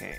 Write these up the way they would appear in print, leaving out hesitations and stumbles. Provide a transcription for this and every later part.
Okay.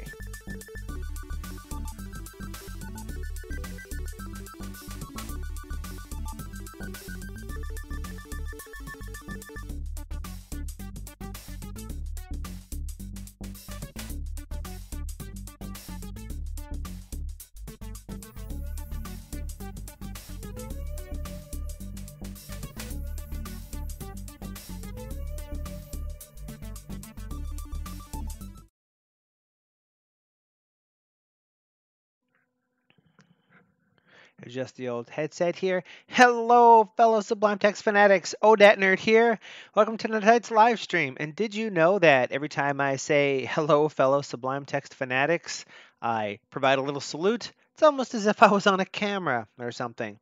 Adjust the old headset here. Hello, fellow Sublime Text Fanatics. OdatNurd here. Welcome to tonight's live stream. And did you know that every time I say hello, fellow Sublime Text Fanatics, I provide a little salute? It's almost as if I was on a camera or something.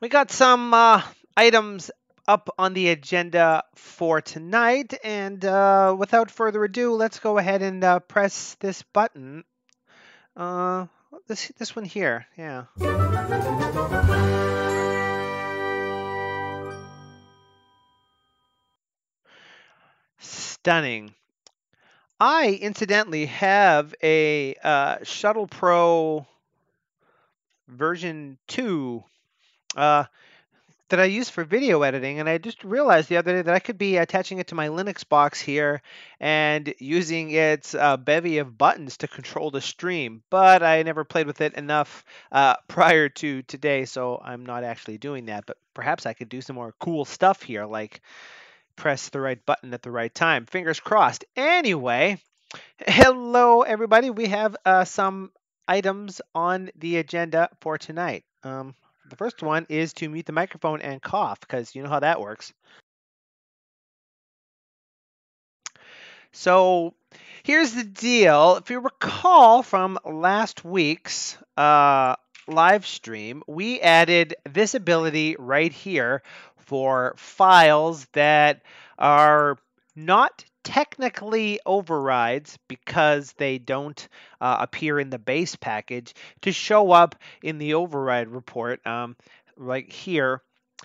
We got some items up on the agenda for tonight. And without further ado, let's go ahead and press this button. This one here, yeah. Stunning. I incidentally have a Shuttle Pro version 2 that I use for video editing, and I just realized the other day that I could be attaching it to my Linux box here and using its bevy of buttons to control the stream, but I never played with it enough prior to today, so I'm not actually doing that, but perhaps I could do some more cool stuff here, like press the right button at the right time. Fingers crossed. Anyway, hello everybody. We have some items on the agenda for tonight. The first one is to mute the microphone and cough, because you know how that works. So here's the deal. If you recall from last week's live stream, we added this ability right here for files that are not technically overrides because they don't appear in the base package to show up in the override report like here,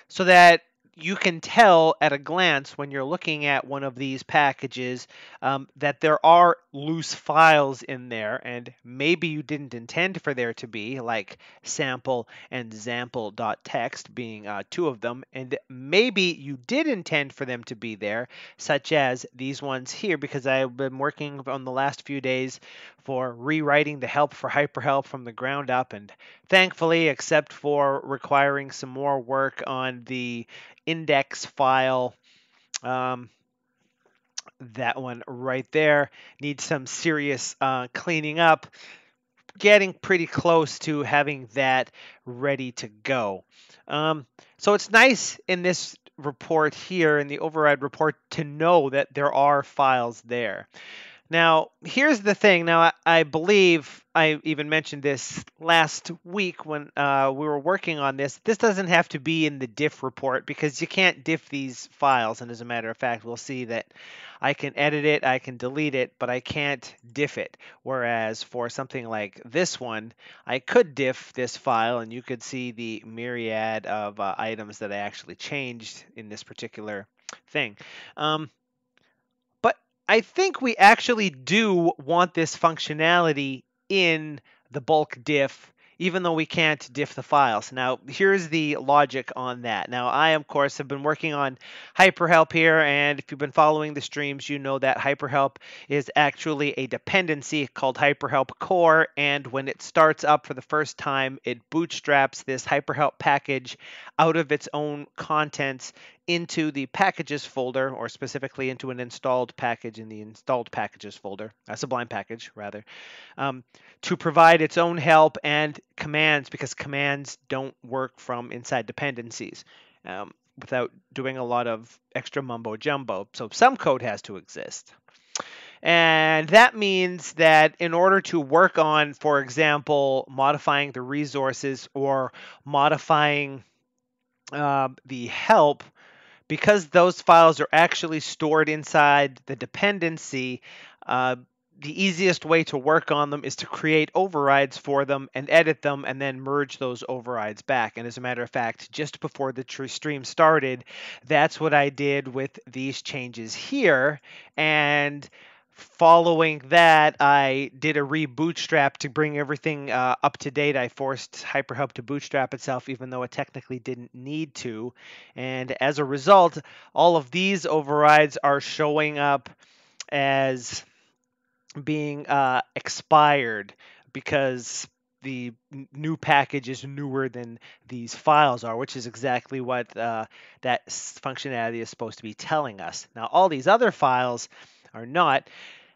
so that you can tell at a glance when you're looking at one of these packages that there are loose files in there, and maybe you didn't intend for there to be, like sample and example.txt being two of them, and maybe you did intend for them to be there, such as these ones here, because I've been working on the last few days for rewriting the help for hyperhelp from the ground up, and thankfully, except for requiring some more work on the index file, that one right there needs some serious cleaning up, getting pretty close to having that ready to go. So it's nice in this report here, in the override report, to know that there are files there. Now, here's the thing. Now, I believe I even mentioned this last week when we were working on this. This doesn't have to be in the diff report because you can't diff these files. And as a matter of fact, we'll see that I can edit it, I can delete it, but I can't diff it. Whereas for something like this one, I could diff this file and you could see the myriad of items that I actually changed in this particular thing. I think we actually do want this functionality in the bulk diff, even though we can't diff the files. Now, here's the logic on that. Now, I, of course, have been working on hyperhelp here, and if you've been following the streams, you know that hyperhelp is actually a dependency called hyperhelp core, and when it starts up for the first time, it bootstraps this hyperhelp package out of its own contents into the packages folder, or specifically into an installed package in the installed packages folder, a Sublime package rather, to provide its own help and commands, because commands don't work from inside dependencies without doing a lot of extra mumbo jumbo. So some code has to exist. And that means that in order to work on, for example, modifying the resources or modifying the help, because those files are actually stored inside the dependency, the easiest way to work on them is to create overrides for them and edit them and then merge those overrides back. And as a matter of fact, just before the stream started, that's what I did with these changes here. And Following that, I did a rebootstrap to bring everything up to date. I forced HyperHub to bootstrap itself, even though it technically didn't need to. And as a result, all of these overrides are showing up as being expired because the new package is newer than these files are, which is exactly what that functionality is supposed to be telling us. Now, all these other files are not.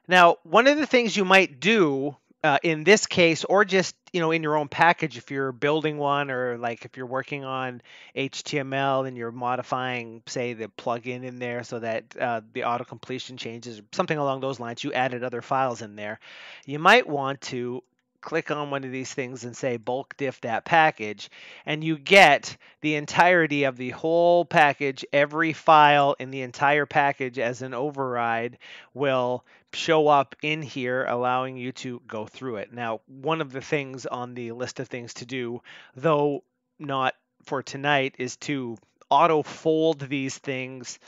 Now, one of the things you might do in this case, or just in your own package, if you're building one, or like if you're working on HTML and you're modifying, say, the plugin in there so that the auto completion changes, or something along those lines, you added other files in there. You might want to click on one of these things and say bulk diff that package, and you get the entirety of the whole package. Every file in the entire package as an override will show up in here, allowing you to go through it. Now, one of the things on the list of things to do, though not for tonight, is to auto fold these things,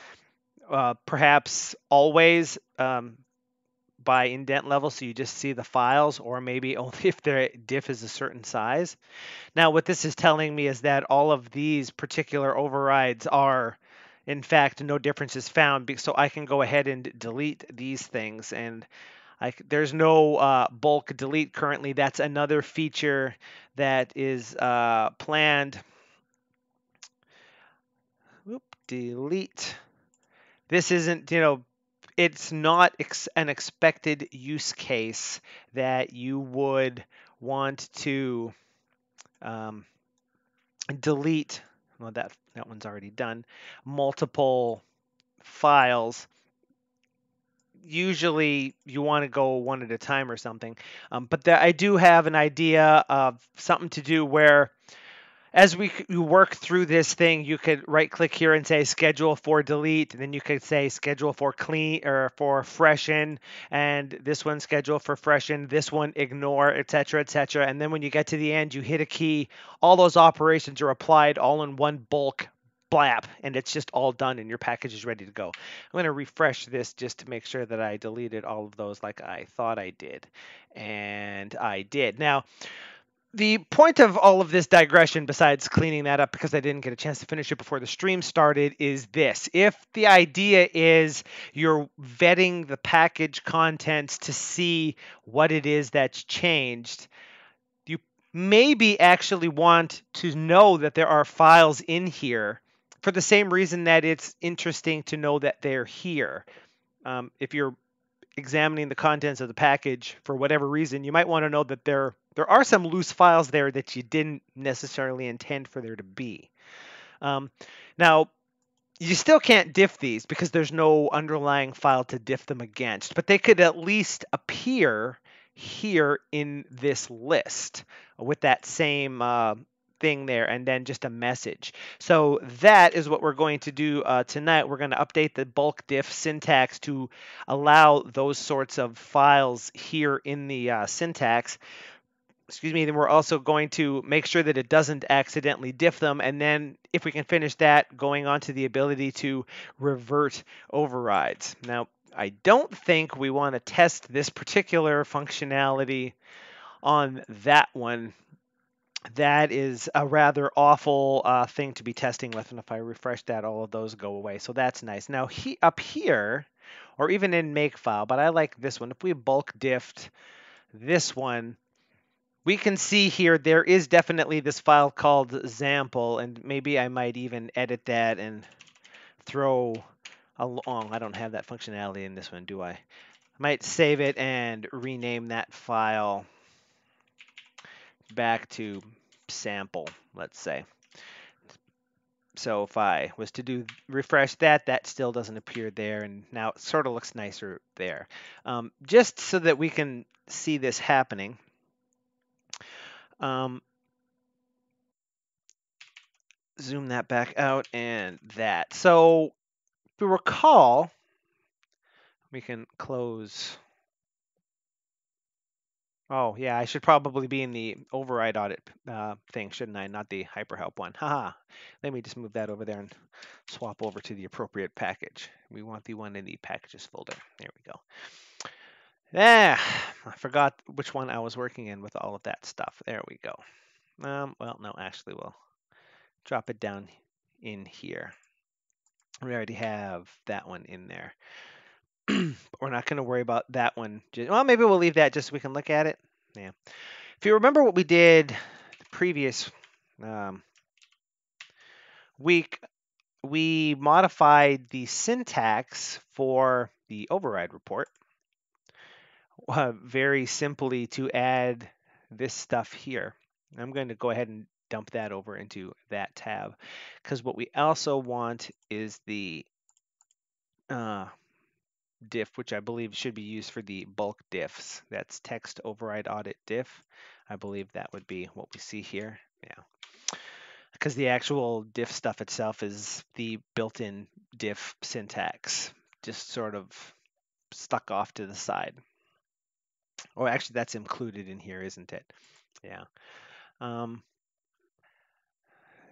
perhaps always by indent level, so you just see the files, or maybe only if their diff is a certain size. Now, what this is telling me is that all of these particular overrides are, in fact, no difference is found, so I can go ahead and delete these things. And there's no bulk delete currently. That's another feature that is planned. Oop, delete. This isn't, it's not an expected use case that you would want to delete. Well, that one's already done. Multiple files. Usually you want to go one at a time or something. But I do have an idea of something to do where, as you work through this thing, you could right click here and say schedule for delete, and then you could say schedule for clean or for freshen, and this one schedule for freshen, this one ignore, etc., etc. And then when you get to the end, you hit a key. All those operations are applied all in one bulk blap, and it's just all done, and your package is ready to go. I'm going to refresh this just to make sure that I deleted all of those like I thought I did, and I did. Now, the point of all of this digression, besides cleaning that up because I didn't get a chance to finish it before the stream started, is this. If the idea is you're vetting the package contents to see what it is that's changed, you maybe actually want to know that there are files in here for the same reason that it's interesting to know that they're here. If you're examining the contents of the package for whatever reason, you might want to know that there are some loose files there that you didn't necessarily intend for there to be. Now, you still can't diff these because there's no underlying file to diff them against, but they could at least appear here in this list with that same thing there, and then just a message. So that is what we're going to do tonight. We're going to update the bulk diff syntax to allow those sorts of files here in the syntax. Excuse me. Then we're also going to make sure that it doesn't accidentally diff them. And then if we can finish that, going on to the ability to revert overrides. Now, I don't think we want to test this particular functionality on that one. That is a rather awful thing to be testing with. And if I refresh that, all of those go away. So that's nice. Now, up here, or even in Makefile, but I like this one. If we bulk diffed this one, we can see here there is definitely this file called example, and maybe I might even edit that and throw along. I don't have that functionality in this one, do I? I might save it and rename that file back to sample, let's say. So if I was to refresh that, that still doesn't appear there, and now it sort of looks nicer there. Just so that we can see this happening. Zoom that back out and that. So if you recall, we can close. Oh, yeah, I should probably be in the override audit thing, shouldn't I? Not the hyperhelp one. Haha. Let me just move that over there and swap over to the appropriate package. We want the one in the packages folder. There we go. Ah, I forgot which one I was working in with all of that stuff. There we go. Well, no, actually, we'll drop it down in here. We already have that one in there. We're not going to worry about that one. Well, maybe we'll leave that just so we can look at it. Yeah. If you remember what we did the previous week, we modified the syntax for the override report very simply to add this stuff here. I'm going to go ahead and dump that over into that tab because what we also want is the diff, which I believe should be used for the bulk diffs. That's text override audit diff. I believe that would be what we see here. Yeah. Because the actual diff stuff itself is the built-in diff syntax, just sort of stuck off to the side. Or actually, that's included in here, isn't it? Yeah. Um,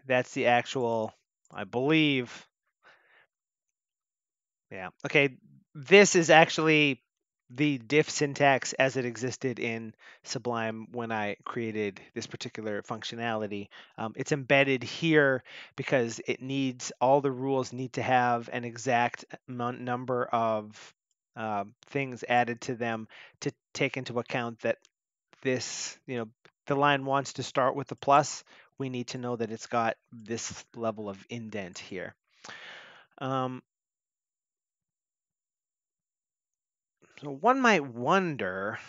that's the actual, I believe. Yeah. Okay. This is actually the diff syntax as it existed in Sublime when I created this particular functionality. It's embedded here because it needs all the rules need to have an exact number of things added to them to take into account that this, the line wants to start with a plus. We need to know that it's got this level of indent here. So one might wonder,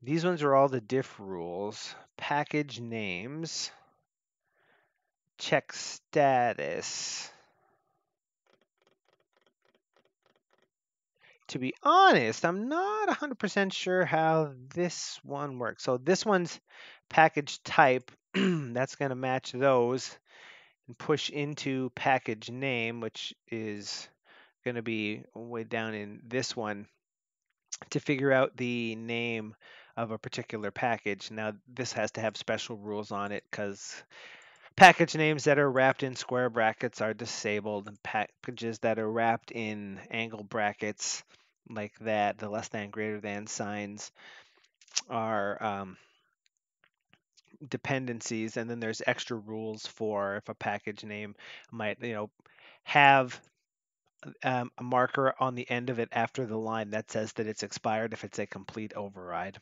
these ones are all the diff rules. Package names, check status. To be honest, I'm not 100% sure how this one works. So this one's package type. That's going to match those and push into package name, which is going to be way down in this one to figure out the name of a particular package. Now, this has to have special rules on it because package names that are wrapped in square brackets are disabled, and packages that are wrapped in angle brackets like that, the less than greater than signs, are dependencies. And then there's extra rules for if a package name might, have a marker on the end of it after the line that says that it's expired if it's a complete override.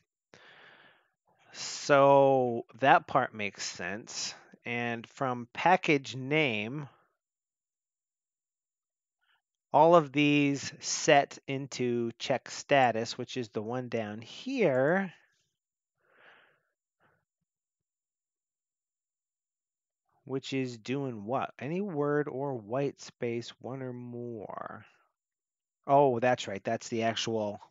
So that part makes sense. And from package name, all of these set into check status, which is the one down here. Which is doing what? Any word or white space, one or more. Oh, that's right. That's the actual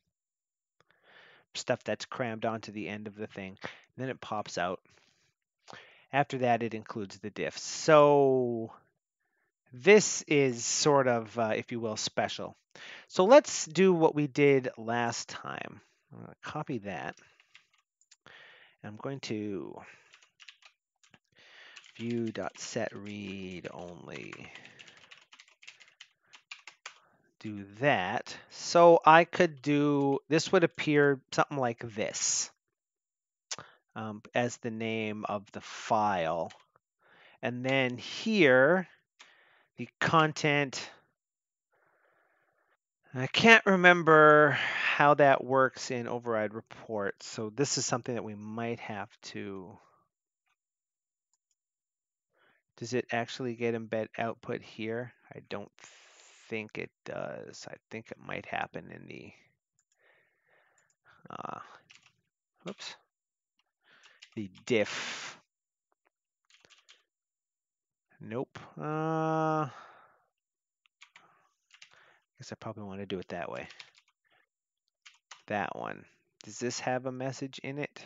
stuff that's crammed onto the end of the thing. Then it pops out. After that, it includes the diffs. So this is sort of, if you will, special. So let's do what we did last time. I'm going to copy that. I'm going to view.setReadOnly. Do that. So I could do, this would appear something like this as the name of the file. And then here, the content, I can't remember how that works in override reports. So this is something that we might have to, does it actually get embed output here? I don't think it does. I think it might happen in the, whoops, the diff. Nope. Guess I probably want to do it that way. That one. Does this have a message in it?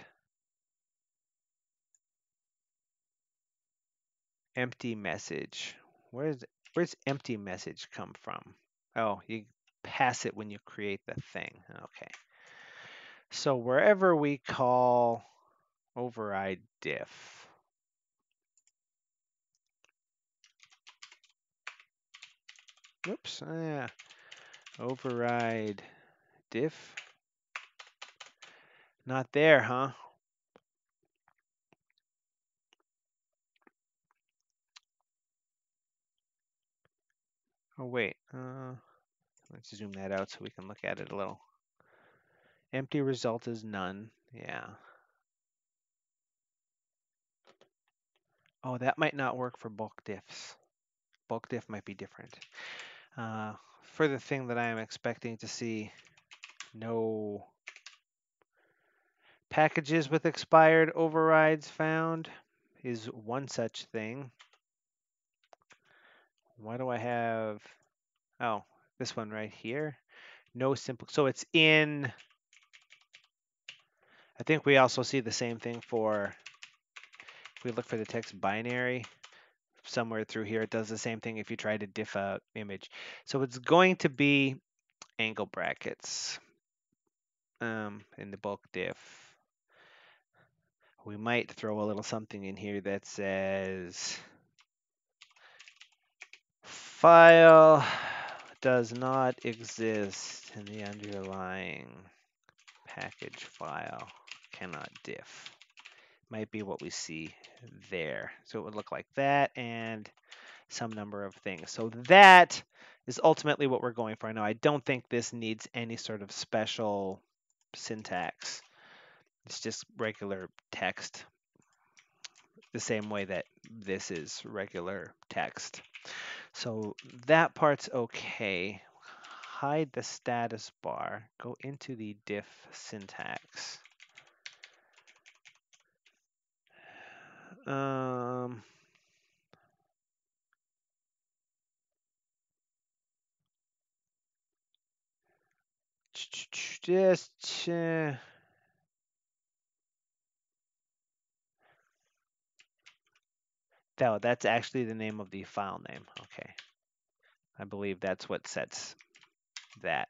Empty message. Where's empty message come from? Oh, you pass it when you create the thing. Okay. So wherever we call override diff, oops, override Diff. Not there, huh? Oh, wait. Let's zoom that out so we can look at it a little. Empty result is none. Yeah. Oh, that might not work for bulk diffs. Bulk diff might be different. For the thing that I am expecting to see, no packages with expired overrides found is one such thing. Why do I have, oh, this one right here? No simple, so it's in, I think we also see the same thing for, if we look for the text binary, somewhere through here, it does the same thing if you try to diff a image. So it's going to be angle brackets in the bulk diff. We might throw a little something in here that says file does not exist in the underlying package file, cannot diff. Might be what we see there. So it would look like that and some number of things. So that is ultimately what we're going for. Now, I don't think this needs any sort of special syntax. It's just regular text, the same way that this is regular text. So that part's okay. Hide the status bar. Go into the diff syntax. Just that's actually the name of the file name. Okay. I believe that's what sets that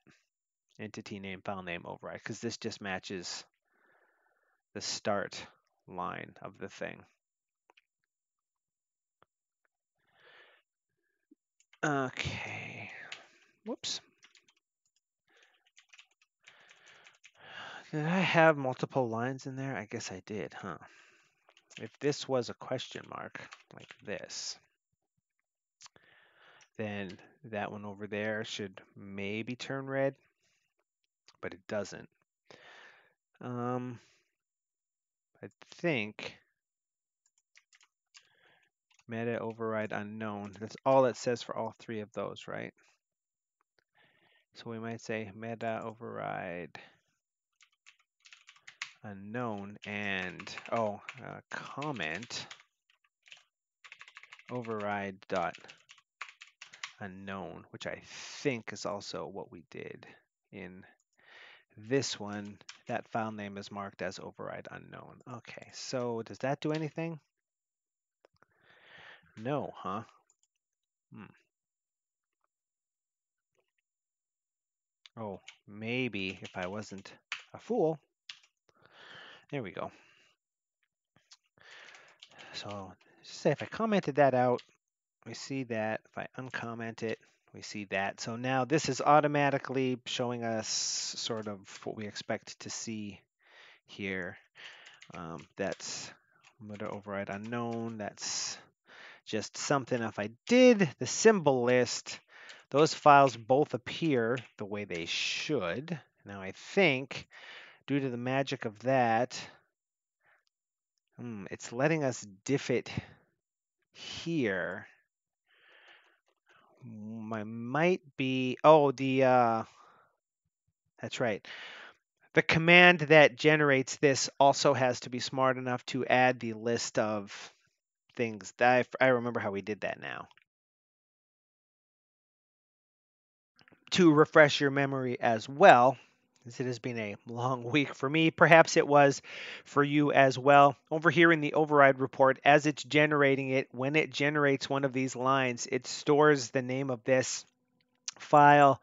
entity name, file name override, because this just matches the start line of the thing. Okay. Whoops. Did I have multiple lines in there? I guess I did, huh? If this was a question mark like this, then that one over there should maybe turn red, but it doesn't. I think meta override unknown. That's all it says for all three of those, right? So we might say meta override unknown and comment override dot unknown, which I think is also what we did in this one. That file name is marked as override unknown. Okay, so does that do anything? No, huh? Oh, maybe if I wasn't a fool. There we go. So say if I commented that out, we see that. If I uncomment it, we see that. So now this is automatically showing us sort of what we expect to see here. That's meta override unknown. That's just something. If I did the symbol list, those files both appear the way they should. Now I think due to the magic of that, it's letting us diff it here. Might be, that's right. The command that generates this also has to be smart enough to add the list of things. I remember how we did that now. To refresh your memory as well, as it has been a long week for me, perhaps it was for you as well. Over here in the override report, as it's generating it, when it generates one of these lines, it stores the name of this file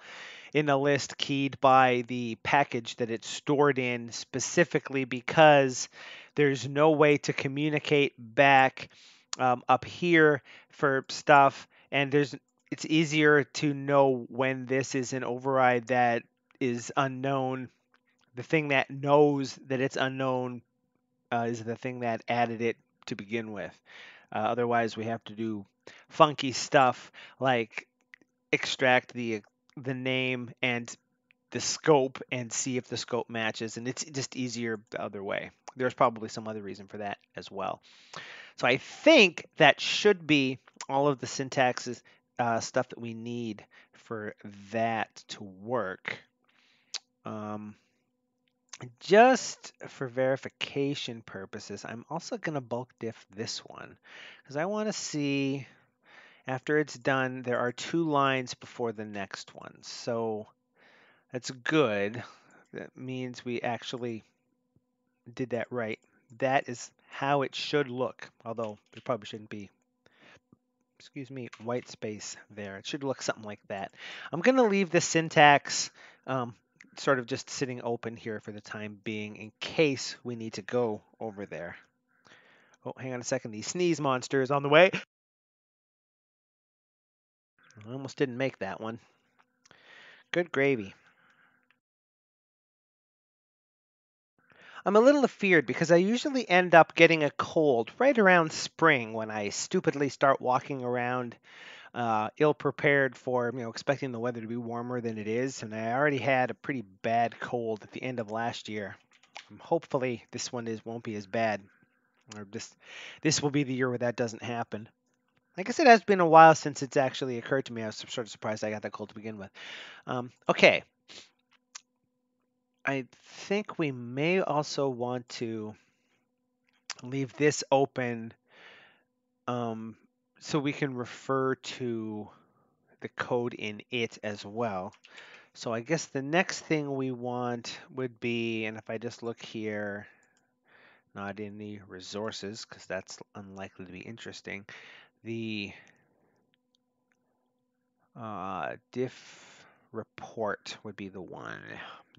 in a list keyed by the package that it's stored in, specifically because there's no way to communicate back up here for stuff, and it's easier to know when this is an override that is unknown, the thing that knows that it's unknown is the thing that added it to begin with. Otherwise, we have to do funky stuff like extract the name and the scope and see if the scope matches, and it's just easier the other way. There's probably some other reason for that as well. So I think that should be all of the syntaxes stuff that we need for that to work. Um, just for verification purposes, I'm also going to bulk diff this one because I want to see after it's done, there are 2 lines before the next one. So that's good. That means we actually did that right. That is how it should look, although there probably shouldn't be, excuse me, white space there. It should look something like that. I'm going to leave the syntax um, sort of just sitting open here for the time being in case we need to go over there. Oh, hang on a second. The sneeze monster is on the way. I almost didn't make that one. Good gravy. I'm a little afeared because I usually end up getting a cold right around spring when I stupidly start walking around ill prepared for, expecting the weather to be warmer than it is. And I already had a pretty bad cold at the end of last year. Hopefully this one won't be as bad, or this will be the year where that doesn't happen. I guess it has been a while since it's actually occurred to me. I was sort of surprised I got that cold to begin with. Okay. I think we may also want to leave this open so we can refer to the code in it as well. So I guess the next thing we want would be, and if I just look here, not in the resources, because that's unlikely to be interesting, the diff report would be the one.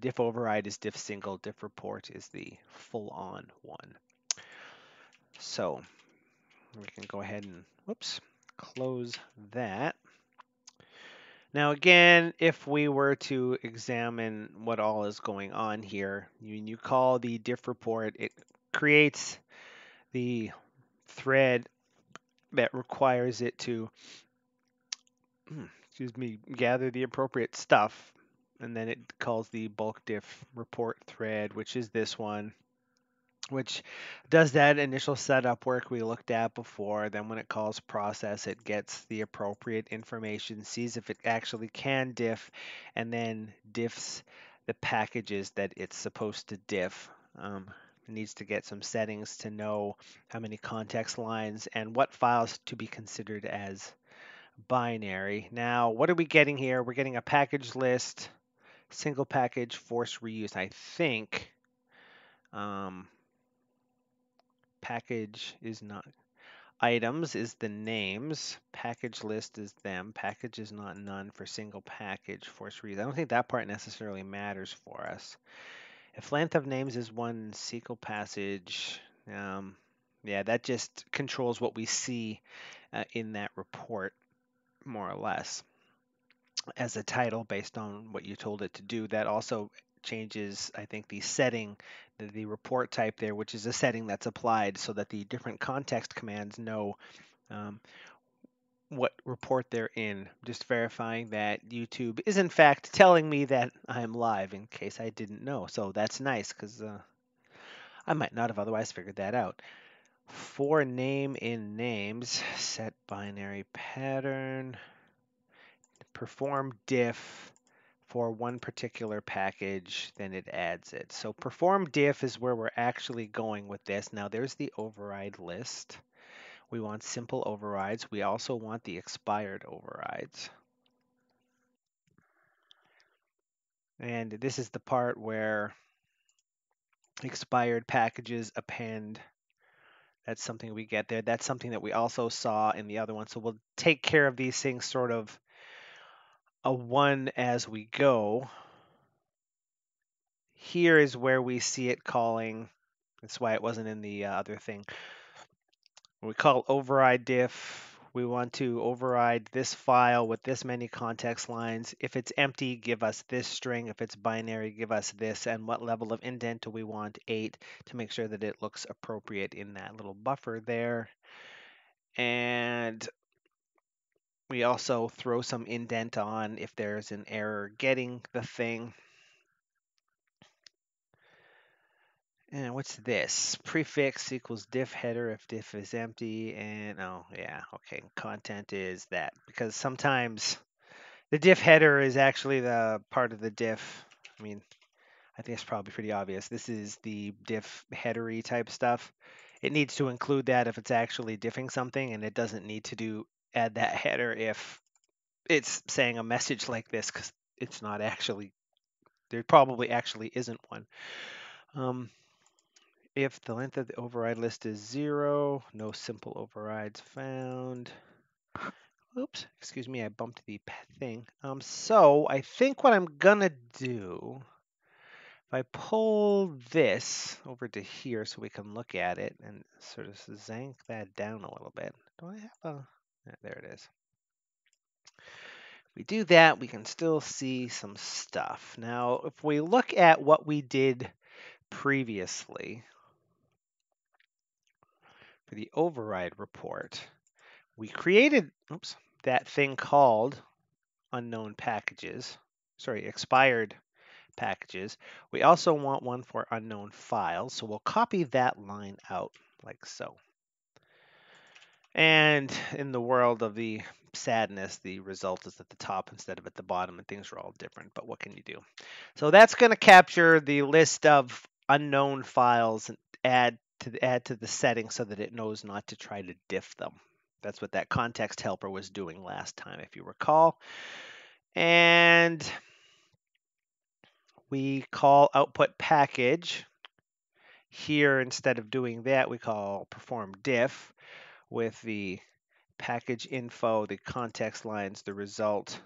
Diff override is diff single, diff report is the full-on one. So we can go ahead and, whoops, close that. Now again, if we were to examine what all is going on here, when you call the diff report, it creates the thread that requires it to, excuse me, gather the appropriate stuff, and then it calls the bulk diff report thread, which is this one, which does that initial setup work we looked at before. Then when it calls process, it gets the appropriate information, sees if it actually can diff, and then diffs the packages that it's supposed to diff. It needs to get some settings to know how many context lines and what files to be considered as binary. Now, what are we getting here? We're getting a package list, single package, force reuse. I think package is not items is the names, package list is them, package is not none for single package, force reuse. I don't think that part necessarily matters for us. If length of names is one SQL passage, yeah, that just controls what we see in that report, more or less, as a title based on what you told it to do. That also changes, I think, the setting, the report type there, which is a setting that's applied so that the different context commands know um, what report they're in. Just verifying that YouTube is in fact telling me that I'm live in case I didn't know. So that's nice because I might not have otherwise figured that out. For name in names, set binary pattern, perform diff for one particular package, then it adds it. So perform diff is where we're actually going with this. Now there's the override list. We want simple overrides. We also want the expired overrides. And this is the part where expired packages append. That's something we get there. That's something that we also saw in the other one. So we'll take care of these things sort of a one as we go. Here is where we see it calling. That's why it wasn't in the other thing. We call override diff. we want to override this file with this many context lines. If it's empty, give us this string. If it's binary, give us this. And what level of indent do we want? 8, to make sure that it looks appropriate in that little buffer there. And we also throw some indent on if there's an error getting the thing. And what's this? Prefix equals diff header if diff is empty. And oh, yeah, okay. Content is that, because sometimes the diff header is actually the part of the diff. I mean, I think it's probably pretty obvious. This is the diff headery type stuff. It needs to include that if it's actually diffing something, and it doesn't need to add that header if it's saying a message like this, because it's not actually, there probably actually isn't one. If the length of the override list is 0, no simple overrides found. Oops, excuse me, I bumped the thing. So I think what I'm gonna do, if I pull this over to here so we can look at it and sort of zank that down a little bit. Do I have a, yeah, there it is. If we do that, we can still see some stuff. Now, if we look at what we did previously for the override report, we created, that thing called unknown packages, expired packages. We also want one for unknown files, so we'll copy that line out like so. And in the world of the sadness, the result is at the top instead of at the bottom, and things are all different, but what can you do? So that's going to capture the list of unknown files and add to the setting so that it knows not to try to diff them. That's what that context helper was doing last time, if you recall. And we call output package. Here, instead of doing that, we call perform diff with the package info, the context lines, the result,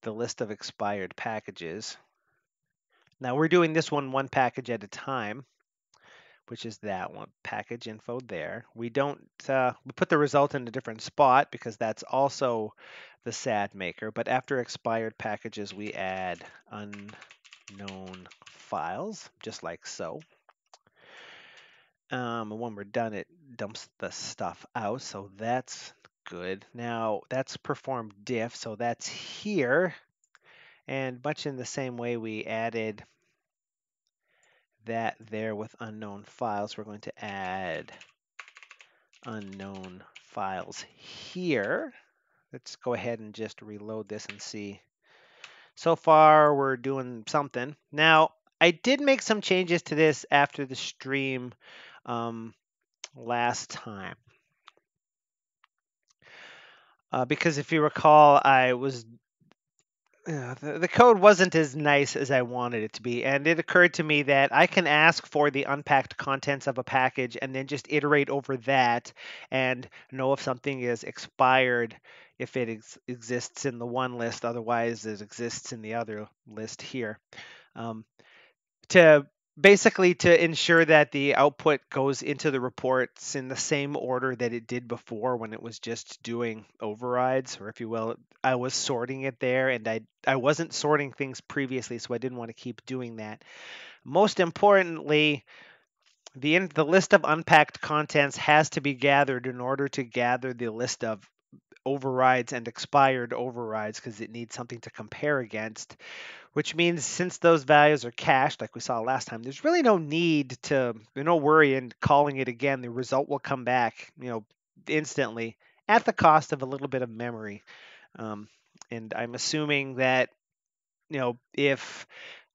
the list of expired packages. Now we're doing this one package at a time, which is that one, package info there. We don't, we put the result in a different spot because that's also the sad maker, but after expired packages, we add unknown files, just like so. And when we're done, it dumps the stuff out, so that's good. Now that's performed diff, so that's here. And much in the same way we added that there with unknown files, we're going to add unknown files here. Let's go ahead and just reload this and see. So far, we're doing something. Now, I did make some changes to this after the stream last time. Because if you recall, I was the code wasn't as nice as I wanted it to be, and it occurred to me that I can ask for the unpacked contents of a package and then just iterate over that and know if something is expired, if it exists in the one list, otherwise it exists in the other list here. To basically to ensure that the output goes into the reports in the same order that it did before when it was just doing overrides, or if you will, I was sorting it there, and I wasn't sorting things previously, so I didn't want to keep doing that. Most importantly, the list of unpacked contents has to be gathered in order to gather the list of overrides and expired overrides, because it needs something to compare against, which means since those values are cached, like we saw last time, there's really no need to, no worry in calling it again. The result will come back, instantly at the cost of a little bit of memory. And I'm assuming that, if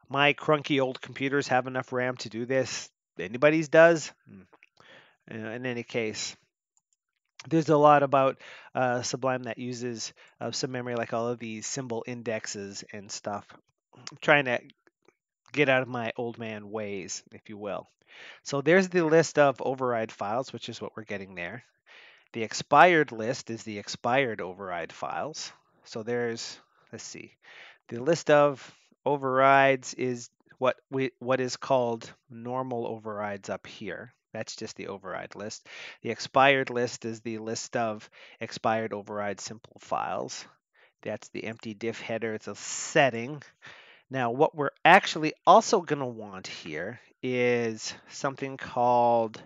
my crunky old computers have enough RAM to do this, anybody's does. In any case, there's a lot about Sublime that uses some memory, like all of these symbol indexes and stuff. I'm trying to get out of my old man ways, if you will. So there's the list of override files, which is what we're getting there. The expired list is the expired override files. So there's, let's see, the list of overrides is what is called normal overrides up here. That's just the override list. The expired list is the list of expired override simple files. That's the empty diff header. It's a setting. Now, what we're actually also going to want here is something called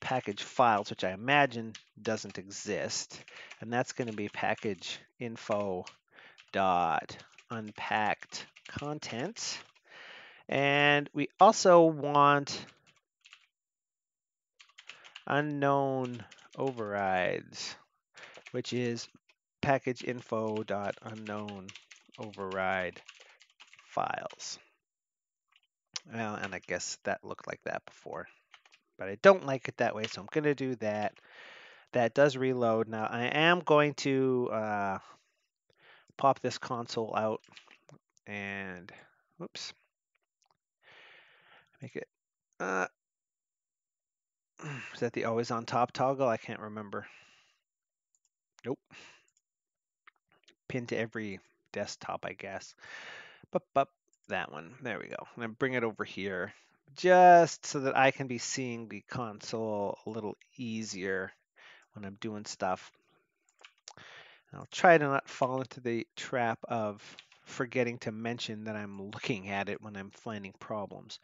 package files, which I imagine doesn't exist. And that's going to be package info dot unpacked content. And we also want unknown overrides, which is package info dot unknown override files. Well, and I guess that looked like that before, but I don't like it that way, so I'm going to do that. That does reload. Now I am going to pop this console out and, whoops, make it, is that the always on top toggle? I can't remember. Nope. Pin to every desktop, I guess. But that one. There we go. I'm going to bring it over here just so that I can be seeing the console a little easier when I'm doing stuff. I'll try to not fall into the trap of forgetting to mention that I'm looking at it when I'm finding problems.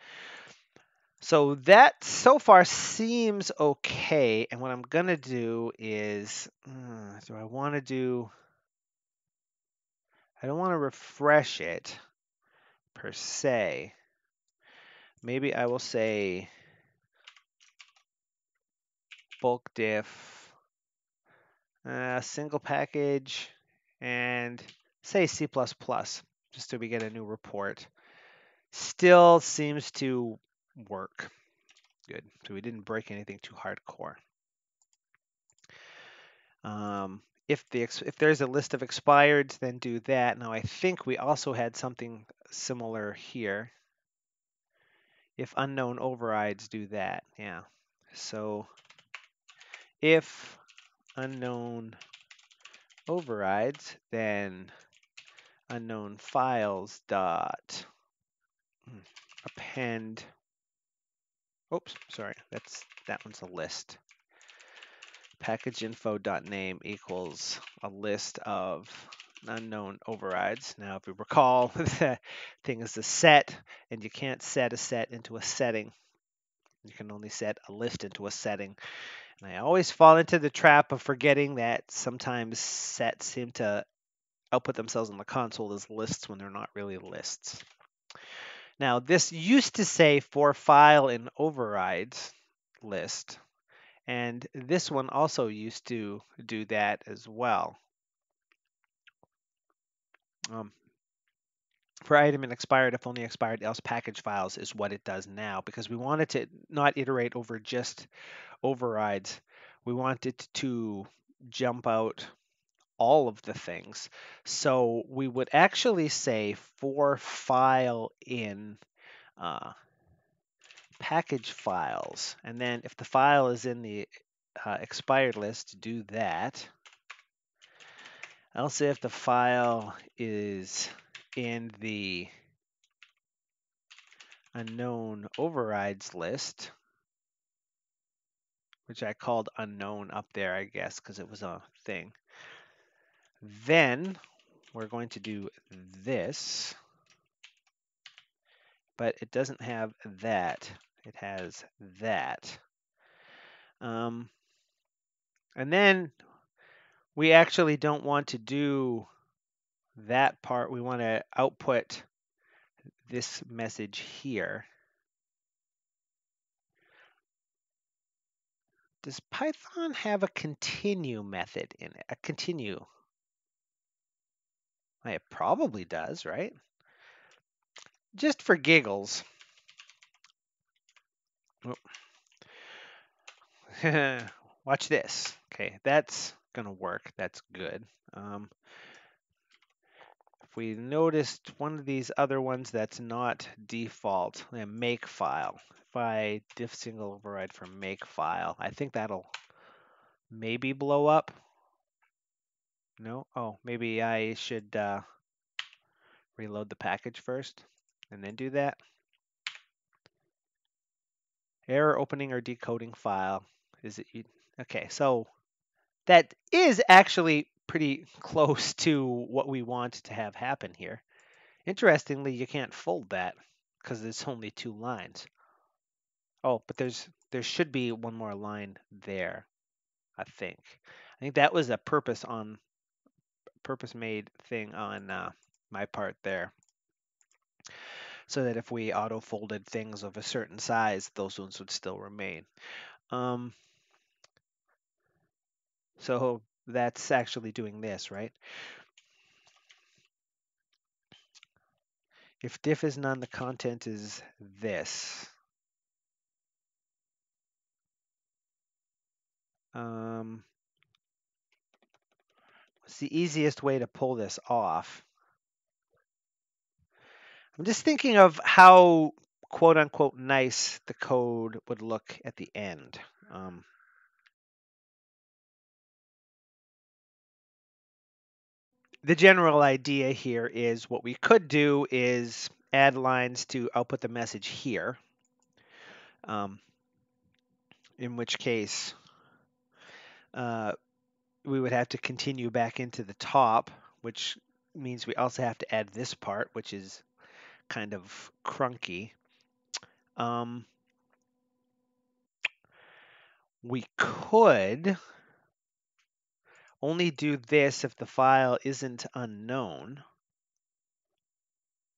So that so far seems okay. And what I'm going to do is, do I want to do, I don't want to refresh it per se. Maybe I will say bulk diff, single package, and say C++, just so we get a new report. Still seems to work. Good. So we didn't break anything too hardcore. If there's a list of expireds, then do that. Now I think we also had something similar here. If unknown overrides, do that. Yeah. So if unknown overrides, then unknown files dot append. Oops, sorry, that one's a list. Package info dot name equals a list of unknown overrides. Now, if you recall, the thing is a set, and you can't set a set into a setting. You can only set a list into a setting. And I always fall into the trap of forgetting that sometimes sets seem to output themselves on the console as lists when they're not really lists. Now, this used to say for file in overrides list, and this one also used to do that as well. For item and expired, if only expired, else package files is what it does now, because we wanted to not iterate over just overrides. We wanted to jump out all of the things. So we would actually say for file in package files, and then if the file is in the expired list, do that. Else if the file is in the unknown overrides list, which I called unknown up there, I guess, because it was a thing, then we're going to do this, but it doesn't have that. It has that. And then we actually don't want to do that part. We want to output this message here. Does Python have a continue method in it? A continue? It probably does, right? Just for giggles. Oh. Watch this. Okay, that's going to work. That's good. If we noticed one of these other ones that's not default, make file. If I diff single override for make file, I think that'll maybe blow up. No? Oh, maybe I should reload the package first and then do that. Error opening or decoding file. Is it okay? So that is actually pretty close to what we want to have happen here. Interestingly, you can't fold that because there's only 2 lines. Oh, but there should be one more line there, I think. I think that was a purpose made thing on my part there. So that if we auto folded things of a certain size, those ones would still remain. So that's actually doing this, right? If diff is none, the content is this. What's the easiest way to pull this off? I'm just thinking of how quote unquote nice the code would look at the end. The general idea here is what we could do is add lines to output the message here, in which case we would have to continue back into the top, which means we also have to add this part, which is kind of crunky. We could only do this if the file isn't unknown,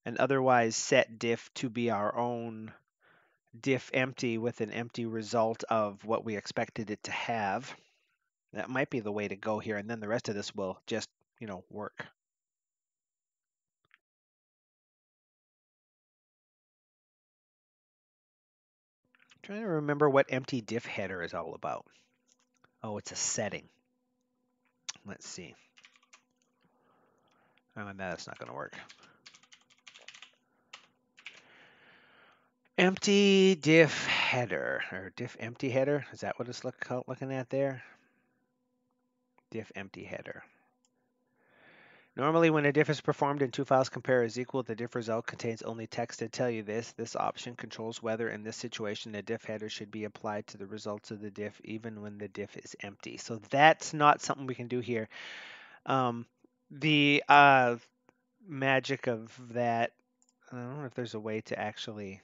and otherwise set diff to be our own diff empty with an empty result of what we expected it to have. That might be the way to go here, and then the rest of this will just, work. I'm trying to remember what empty diff header is all about. Oh, it's a setting. Let's see. Oh, that's not going to work. Empty diff header, or diff empty header. Is that what it's looking at there? Diff empty header. Normally, when a diff is performed and 2 files compare is equal, the diff result contains only text to tell you this. This option controls whether, in this situation, a diff header should be applied to the results of the diff, even when the diff is empty. So that's not something we can do here. The magic of that, I don't know if there's a way to actually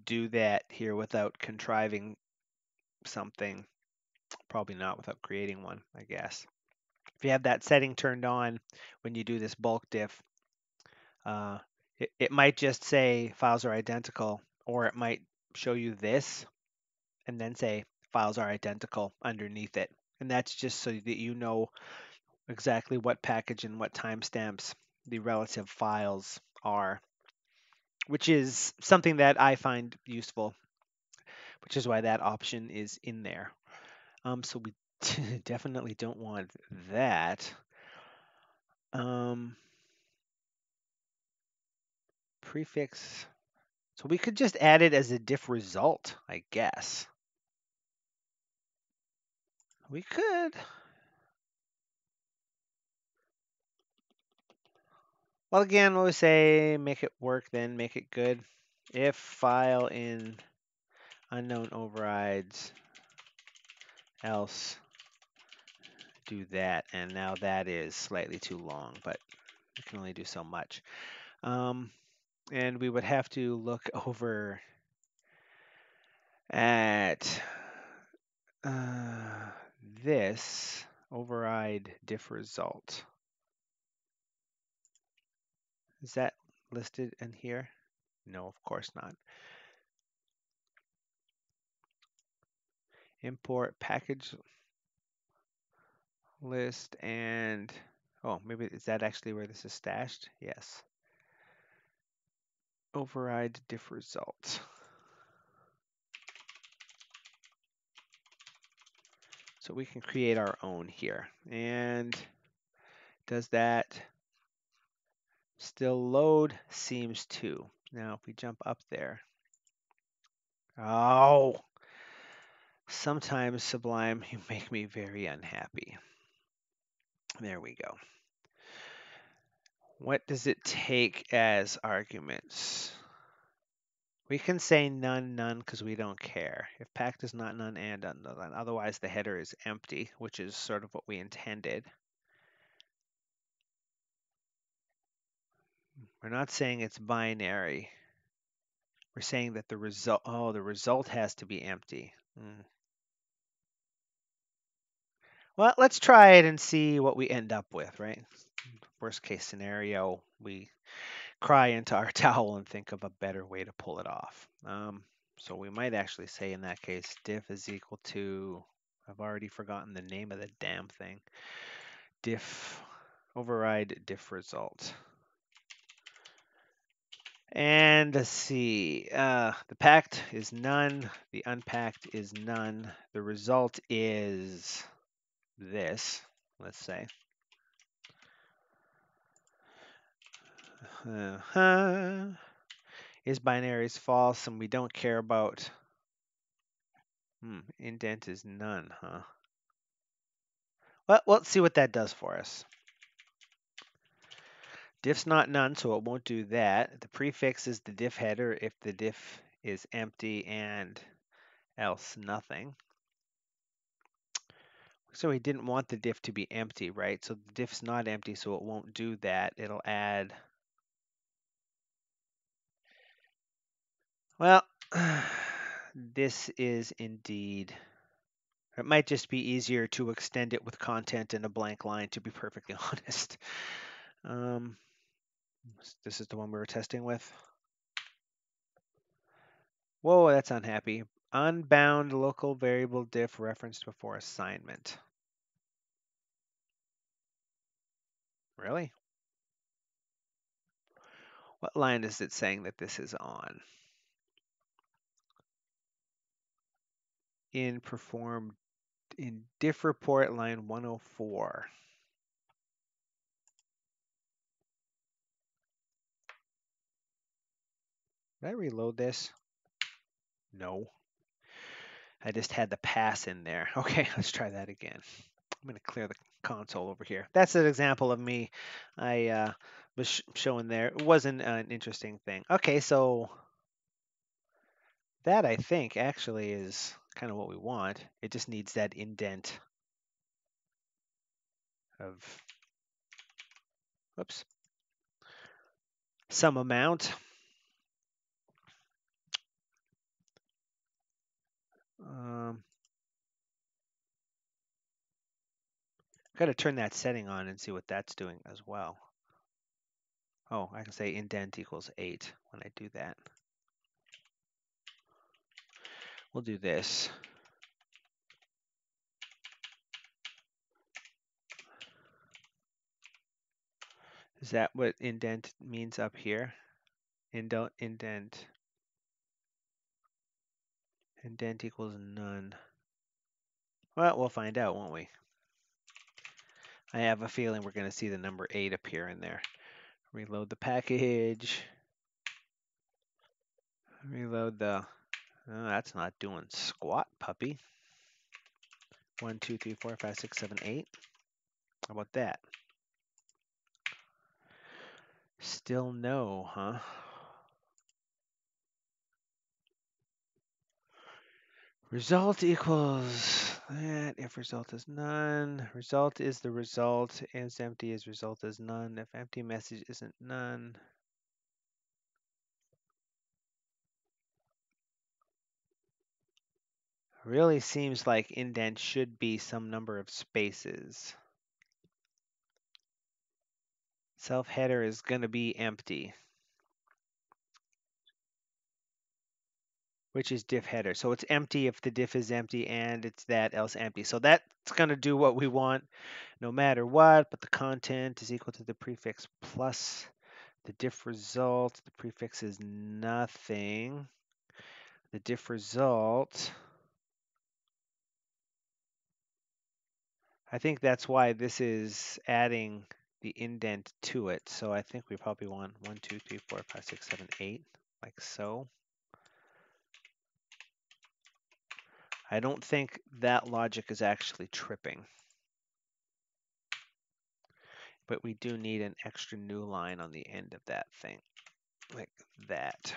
do that here without contriving something. Probably not without creating one, I guess. If you have that setting turned on when you do this bulk diff, it might just say files are identical, or it might show you this and then say files are identical underneath it. And that's just so that you know exactly what package and what timestamps the relative files are, which is something that I find useful, which is why that option is in there. So we definitely don't want that. Prefix. So we could just add it as a diff result, I guess. We could. Well, again, when we say make it work, then make it good. If file in unknown overrides, else do that. And now that is slightly too long, but we can only do so much. And we would have to look over at this override diff result. Is that listed in here? No, of course not. Import package list and, oh, maybe is that actually where this is stashed? Yes. Override diff result. So we can create our own here. And does that still load? Seems to. Now, if we jump up there. Oh, sometimes Sublime, you make me very unhappy. There we go. What does it take as arguments? We can say none, none, because we don't care. If packed is not none and none, otherwise the header is empty, which is sort of what we intended. We're not saying it's binary. We're saying that the result has to be empty. Well, let's try it and see what we end up with, right? Worst case scenario, we cry into our towel and think of a better way to pull it off. So we might actually say in that case, diff is equal to, I've already forgotten the name of the damn thing, diff override diff result. And let's see, the packed is none, the unpacked is none, the result is this, let's say. Is binary is false, and we don't care about indent is none, huh? Well, let's see what that does for us. Diff's not none, so it won't do that. The prefix is the diff header if the diff is empty and else nothing. So we didn't want the diff to be empty, right? So the diff's not empty, so it won't do that. It'll add, well, this is indeed, it might just be easier to extend it with content in a blank line, to be perfectly honest. This is the one we were testing with. Whoa, that's unhappy. Unbound local variable diff referenced before assignment. Really? What line is it saying that this is on? In diff report line 104. Did I reload this? No. I just had the pass in there. Okay, let's try that again. I'm going to clear the console over here. That's an example of me. I was showing there. It wasn't an interesting thing. Okay, so that I think actually is kind of what we want. It just needs that indent of, whoops, some amount. Got to turn that setting on and see what that's doing as well. Oh, I can say indent equals 8 when I do that. We'll do this. Is that what indent means up here? Indent equals none. Well, we'll find out, won't we? I have a feeling we're going to see the number 8 appear in there. Reload the package. Reload the, oh, that's not doing squat, puppy. 1, 2, 3, 4, 5, 6, 7, 8. How about that? Still no, huh? Result equals that if result is none. Result is the result. Is empty is result is none. If empty message isn't none. Really seems like indent should be some number of spaces. Self header is going to be empty, which is diff header. So it's empty if the diff is empty and it's that else empty. So that's going to do what we want no matter what, but the content is equal to the prefix plus the diff result. The prefix is nothing. The diff result, I think that's why this is adding the indent to it. So I think we probably want 1, 2, 3, 4, 5, 6, 7, 8, like so. I don't think that logic is actually tripping. but we do need an extra new line on the end of that thing, like that,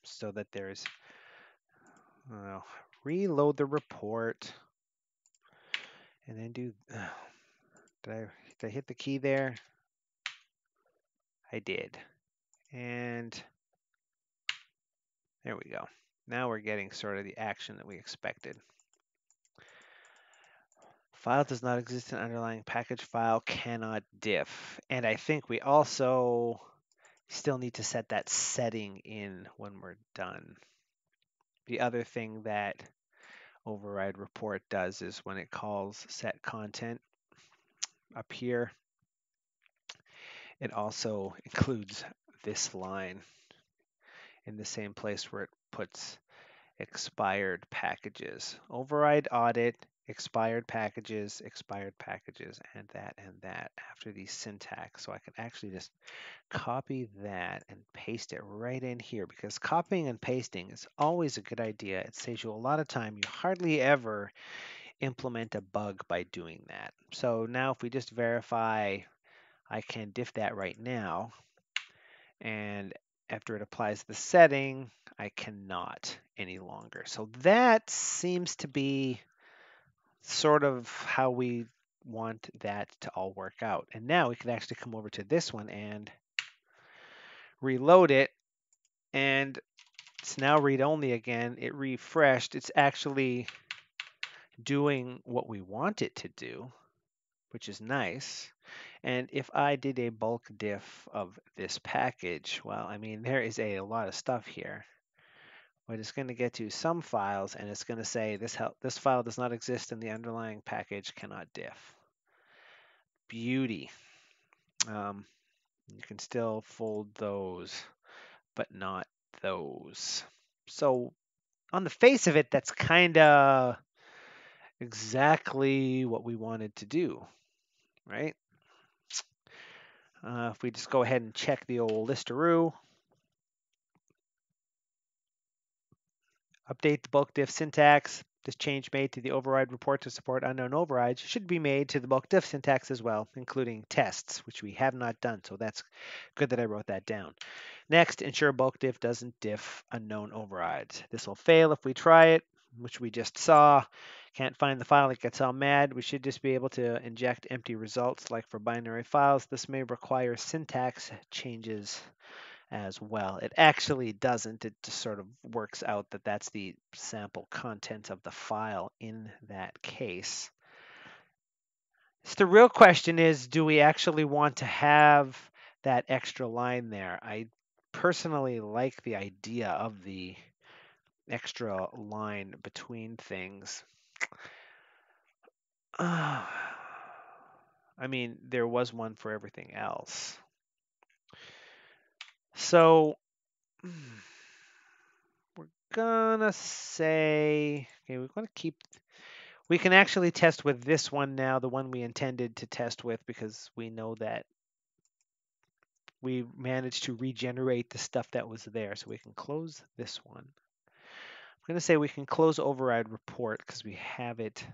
so that there's, reload the report, and then do, did I hit the key there? I did. And there we go. Now we're getting sort of the action that we expected. File does not exist in underlying package file, cannot diff. And I think we also still need to set that setting in when we're done. The other thing that override report does is when it calls set content up here, it also includes this line in the same place where it puts expired packages. Override audit, expired packages, and that after the syntax. So I can actually just copy that and paste it right in here, because copying and pasting is always a good idea. It saves you a lot of time. You hardly ever implement a bug by doing that. So now if we just verify, I can diff that right now, and after it applies the setting, I cannot any longer. So that seems to be sort of how we want that to all work out. And now we can actually come over to this one and reload it, and it's now read-only again. It refreshed. It's actually doing what we want it to do, which is nice. And if I did a bulk diff of this package, well, I mean, there is a lot of stuff here. But it's going to get to some files, and it's going to say this file does not exist in the underlying package, cannot diff. Beauty. You can still fold those, but not those. So on the face of it, that's kind of exactly what we wanted to do, right? If we just go ahead and check the old listaroo, update the bulk diff syntax. This change made to the override report to support unknown overrides should be made to the bulk diff syntax as well, including tests, which we have not done. So that's good that I wrote that down. Next, ensure bulk diff doesn't diff unknown overrides. This will fail if we try it, which we just saw. Can't find the file, it gets all mad. We should just be able to inject empty results like for binary files. This may require syntax changes as well. It actually doesn't. It just sort of works out that that's the sample content of the file in that case. So the real question is, do we actually want to have that extra line there? I personally like the idea of the extra line between things. I mean, there was one for everything else. So we're gonna say, okay, we're gonna keep, we can actually test with this one now, the one we intended to test with, because we know that we managed to regenerate the stuff that was there. So we can close this one. I'm gonna say we can close override report because we have it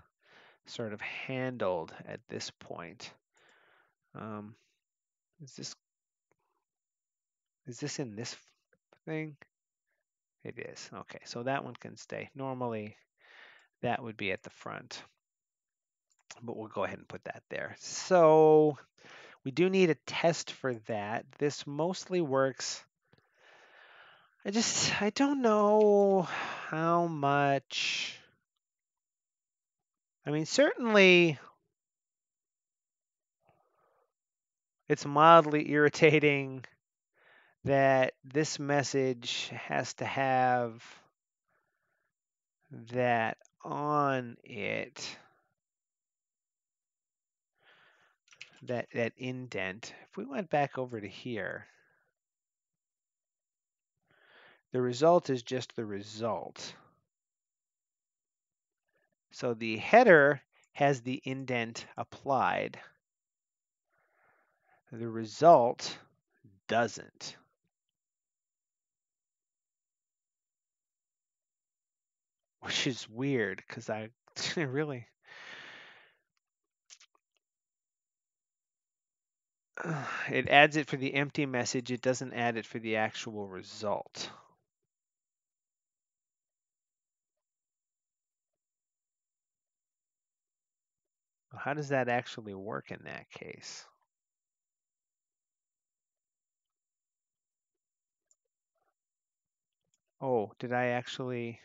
sort of handled at this point. Is this in this thing? It is. Okay, so that one can stay. Normally, that would be at the front, but we'll go ahead and put that there. So we do need a test for that. This mostly works. I don't know how much. I mean, certainly it's mildly irritating that this message has to have that on it, that indent. If we went back over to here, the result is just the result. So the header has the indent applied. The result doesn't. Which is weird because I really, it adds it for the empty message. It doesn't add it for the actual result. How does that actually work in that case? Oh, did I actually?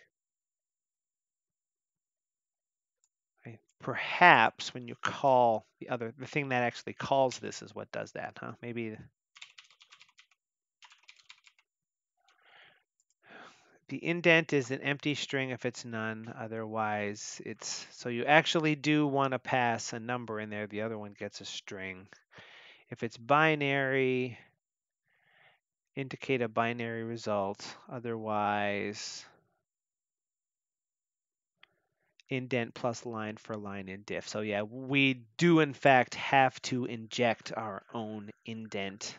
Perhaps when you call the thing that actually calls this is what does that, huh? Maybe the indent is an empty string if it's none. Otherwise, it's so you actually do want to pass a number in there. The other one gets a string. If it's binary, indicate a binary result. Otherwise, indent plus line for line in diff. So yeah, we do in fact have to inject our own indent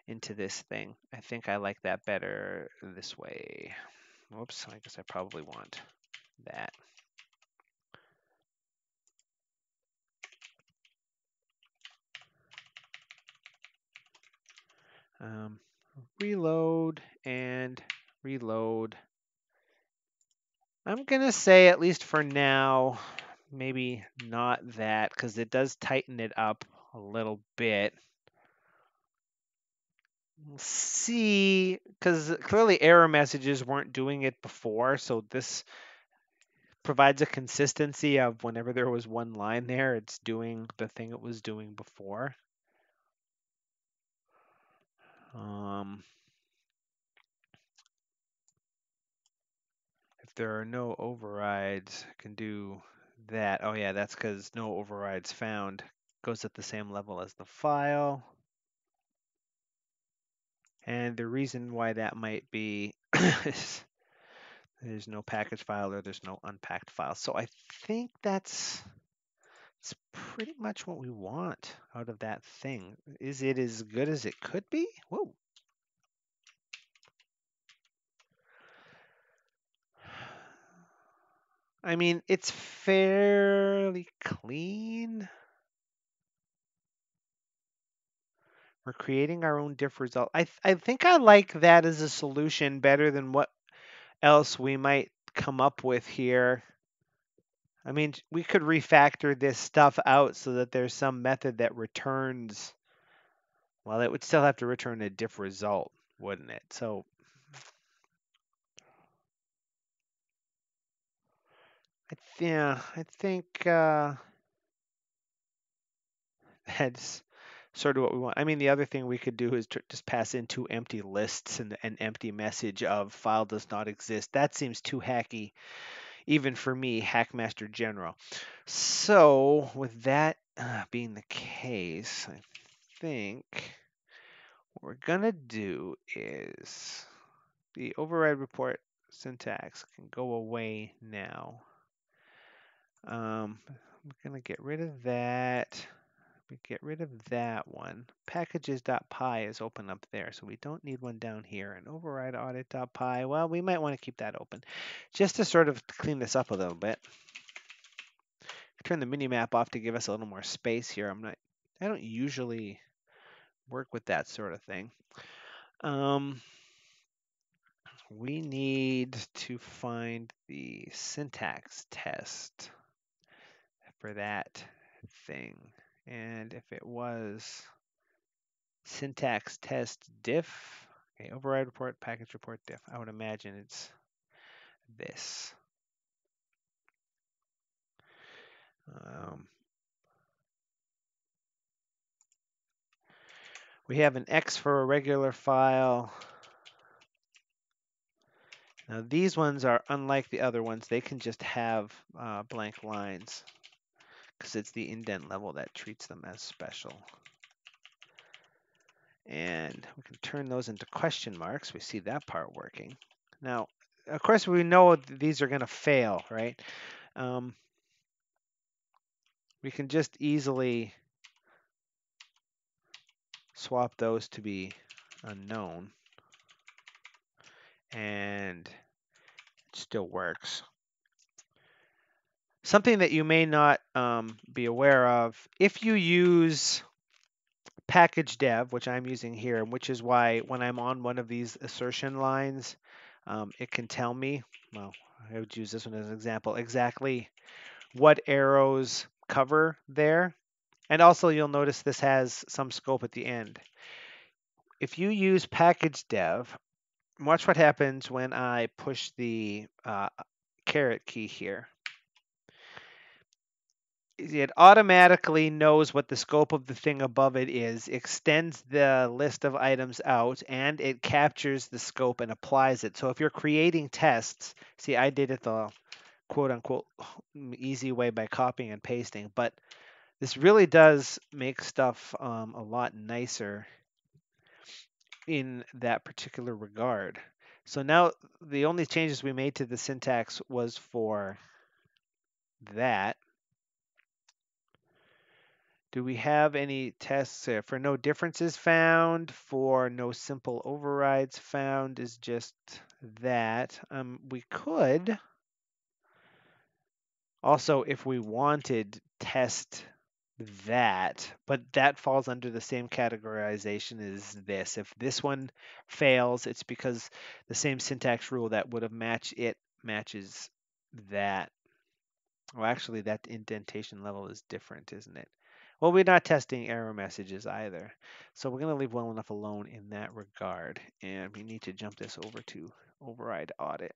into this thing. I think I like that better this way. Whoops, I guess I probably want that. Reload and reload. I'm gonna say, at least for now, maybe not that, because it does tighten it up a little bit. We'll see, because clearly error messages weren't doing it before, so this provides a consistency of whenever there was one line there, it's doing the thing it was doing before. If there are no overrides, I can do that. Oh yeah, that's because no overrides found goes at the same level as the file. And the reason why that might be is there's no package file or there's no unpacked file. So I think it's pretty much what we want out of that thing. Is it as good as it could be? Whoa. I mean, it's fairly clean. We're creating our own diff result. I think I like that as a solution better than what else we might come up with here. I mean, we could refactor this stuff out so that there's some method that returns, well, it would still have to return a diff result, wouldn't it? So I think that's sort of what we want. I mean, the other thing we could do is just pass in two empty lists and an empty message of file does not exist. That seems too hacky, even for me, Hackmaster General. So with that being the case, I think what we're gonna do is the override report syntax can go away now. I'm gonna get rid of that. We get rid of that one. Packages.py is open up there, so we don't need one down here. And override audit.py, well, we might want to keep that open just to sort of clean this up a little bit. Turn the minimap off to give us a little more space here. I don't usually work with that sort of thing. We need to find the syntax test for that thing. And if it was syntax test diff, okay, override report, package report diff, I would imagine it's this. We have an X for a regular file. Now these ones are unlike the other ones. They can just have blank lines because it's the indent level that treats them as special. And we can turn those into question marks. We see that part working. Now, of course, we know these are going to fail, right? We can just easily swap those to be unknown. And it still works. Something that you may not be aware of, if you use package dev, which I'm using here, which is why when I'm on one of these assertion lines, it can tell me, well, I would use this one as an example, exactly what arrows cover there. And also you'll notice this has some scope at the end. If you use package dev, watch what happens when I push the caret key here. It automatically knows what the scope of the thing above it is, extends the list of items out, and it captures the scope and applies it. So if you're creating tests, see, I did it the quote unquote easy way by copying and pasting, but this really does make stuff a lot nicer in that particular regard. So now the only changes we made to the syntax was for that. Do we have any tests for no differences found, for no simple overrides found is just that. We could also, if we wanted, test that, but that falls under the same categorization as this. If this one fails, it's because the same syntax rule that would have matched it matches that. Well, actually, that indentation level is different, isn't it? Well, we're not testing error messages either. So we're going to leave well enough alone in that regard. And we need to jump this over to override audit.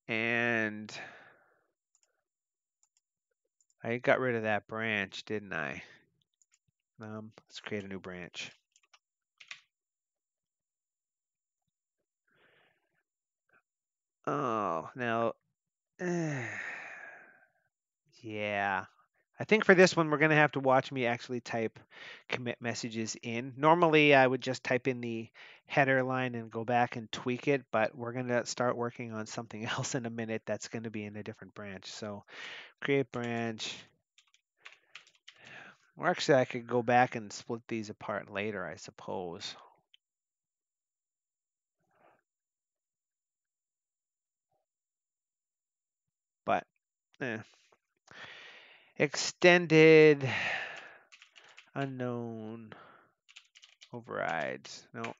And I got rid of that branch, didn't I? Let's create a new branch. Oh, now, yeah. I think for this one, we're going to have to watch me actually type commit messages in. Normally, I would just type in the header line and go back and tweak it, but we're going to start working on something else in a minute that's going to be in a different branch. So create branch. Or actually, I could go back and split these apart later, I suppose. But extended unknown overrides. No.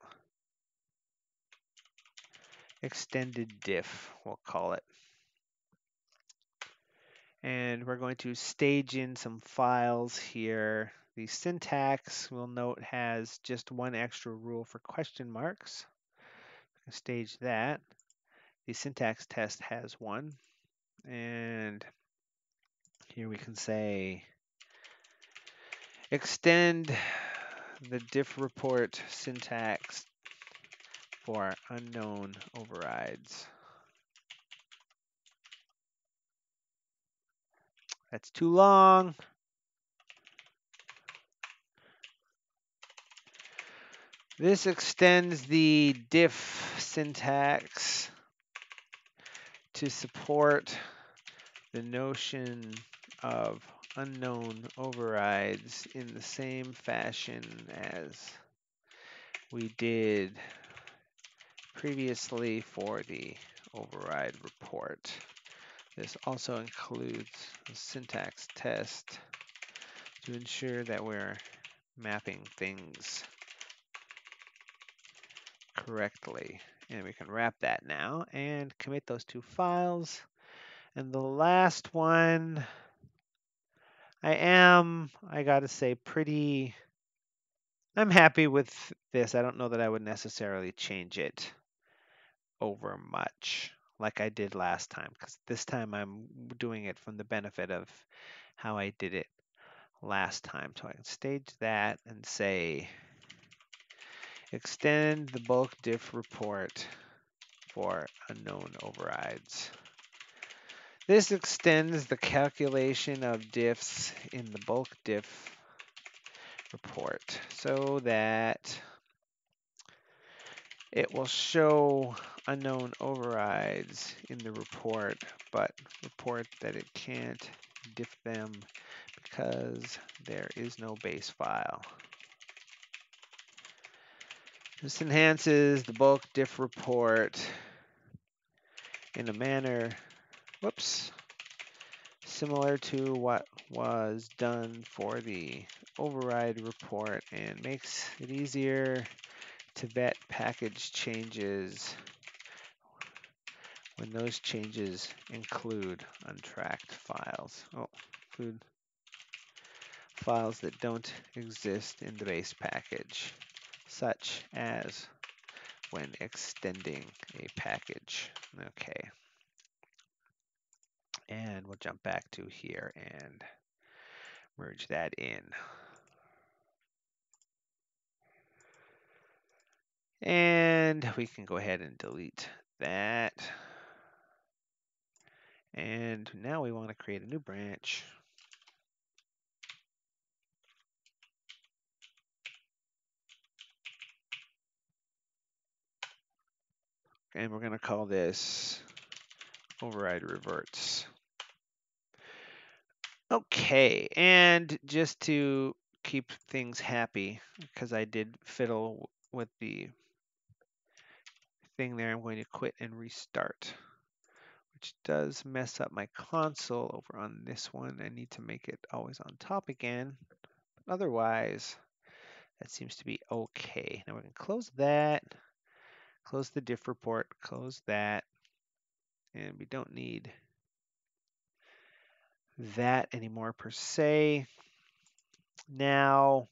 Extended diff, we'll call it. And we're going to stage in some files here. The syntax, we'll note, has just one extra rule for question marks. Stage that. The syntax test has one. And here we can say extend the diff report syntax for unknown overrides. That's too long. This extends the diff syntax to support the notion of unknown overrides in the same fashion as we did previously for the override report. This also includes a syntax test to ensure that we're mapping things correctly. And we can wrap that now and commit those two files. And the last one, I gotta say, I'm happy with this. I don't know that I would necessarily change it over much like I did last time, because this time I'm doing it from the benefit of how I did it last time. So I can stage that and say, extend the bulk diff report for unknown overrides. This extends the calculation of diffs in the bulk diff report so that it will show unknown overrides in the report, but report that it can't diff them because there is no base file. This enhances the bulk diff report in a manner, similar to what was done for the override report and makes it easier to vet package changes when those changes include untracked files. Include files that don't exist in the base package, such as when extending a package. Okay. And we'll jump back to here and merge that in. And we can go ahead and delete that. And now we want to create a new branch. And we're going to call this override reverts. Okay, and just to keep things happy, because I did fiddle with the thing there, I'm going to quit and restart, which does mess up my console over on this one. I need to make it always on top again. But otherwise, that seems to be okay. Now we can close that, close the diff report, close that, and we don't need that anymore per se. Now,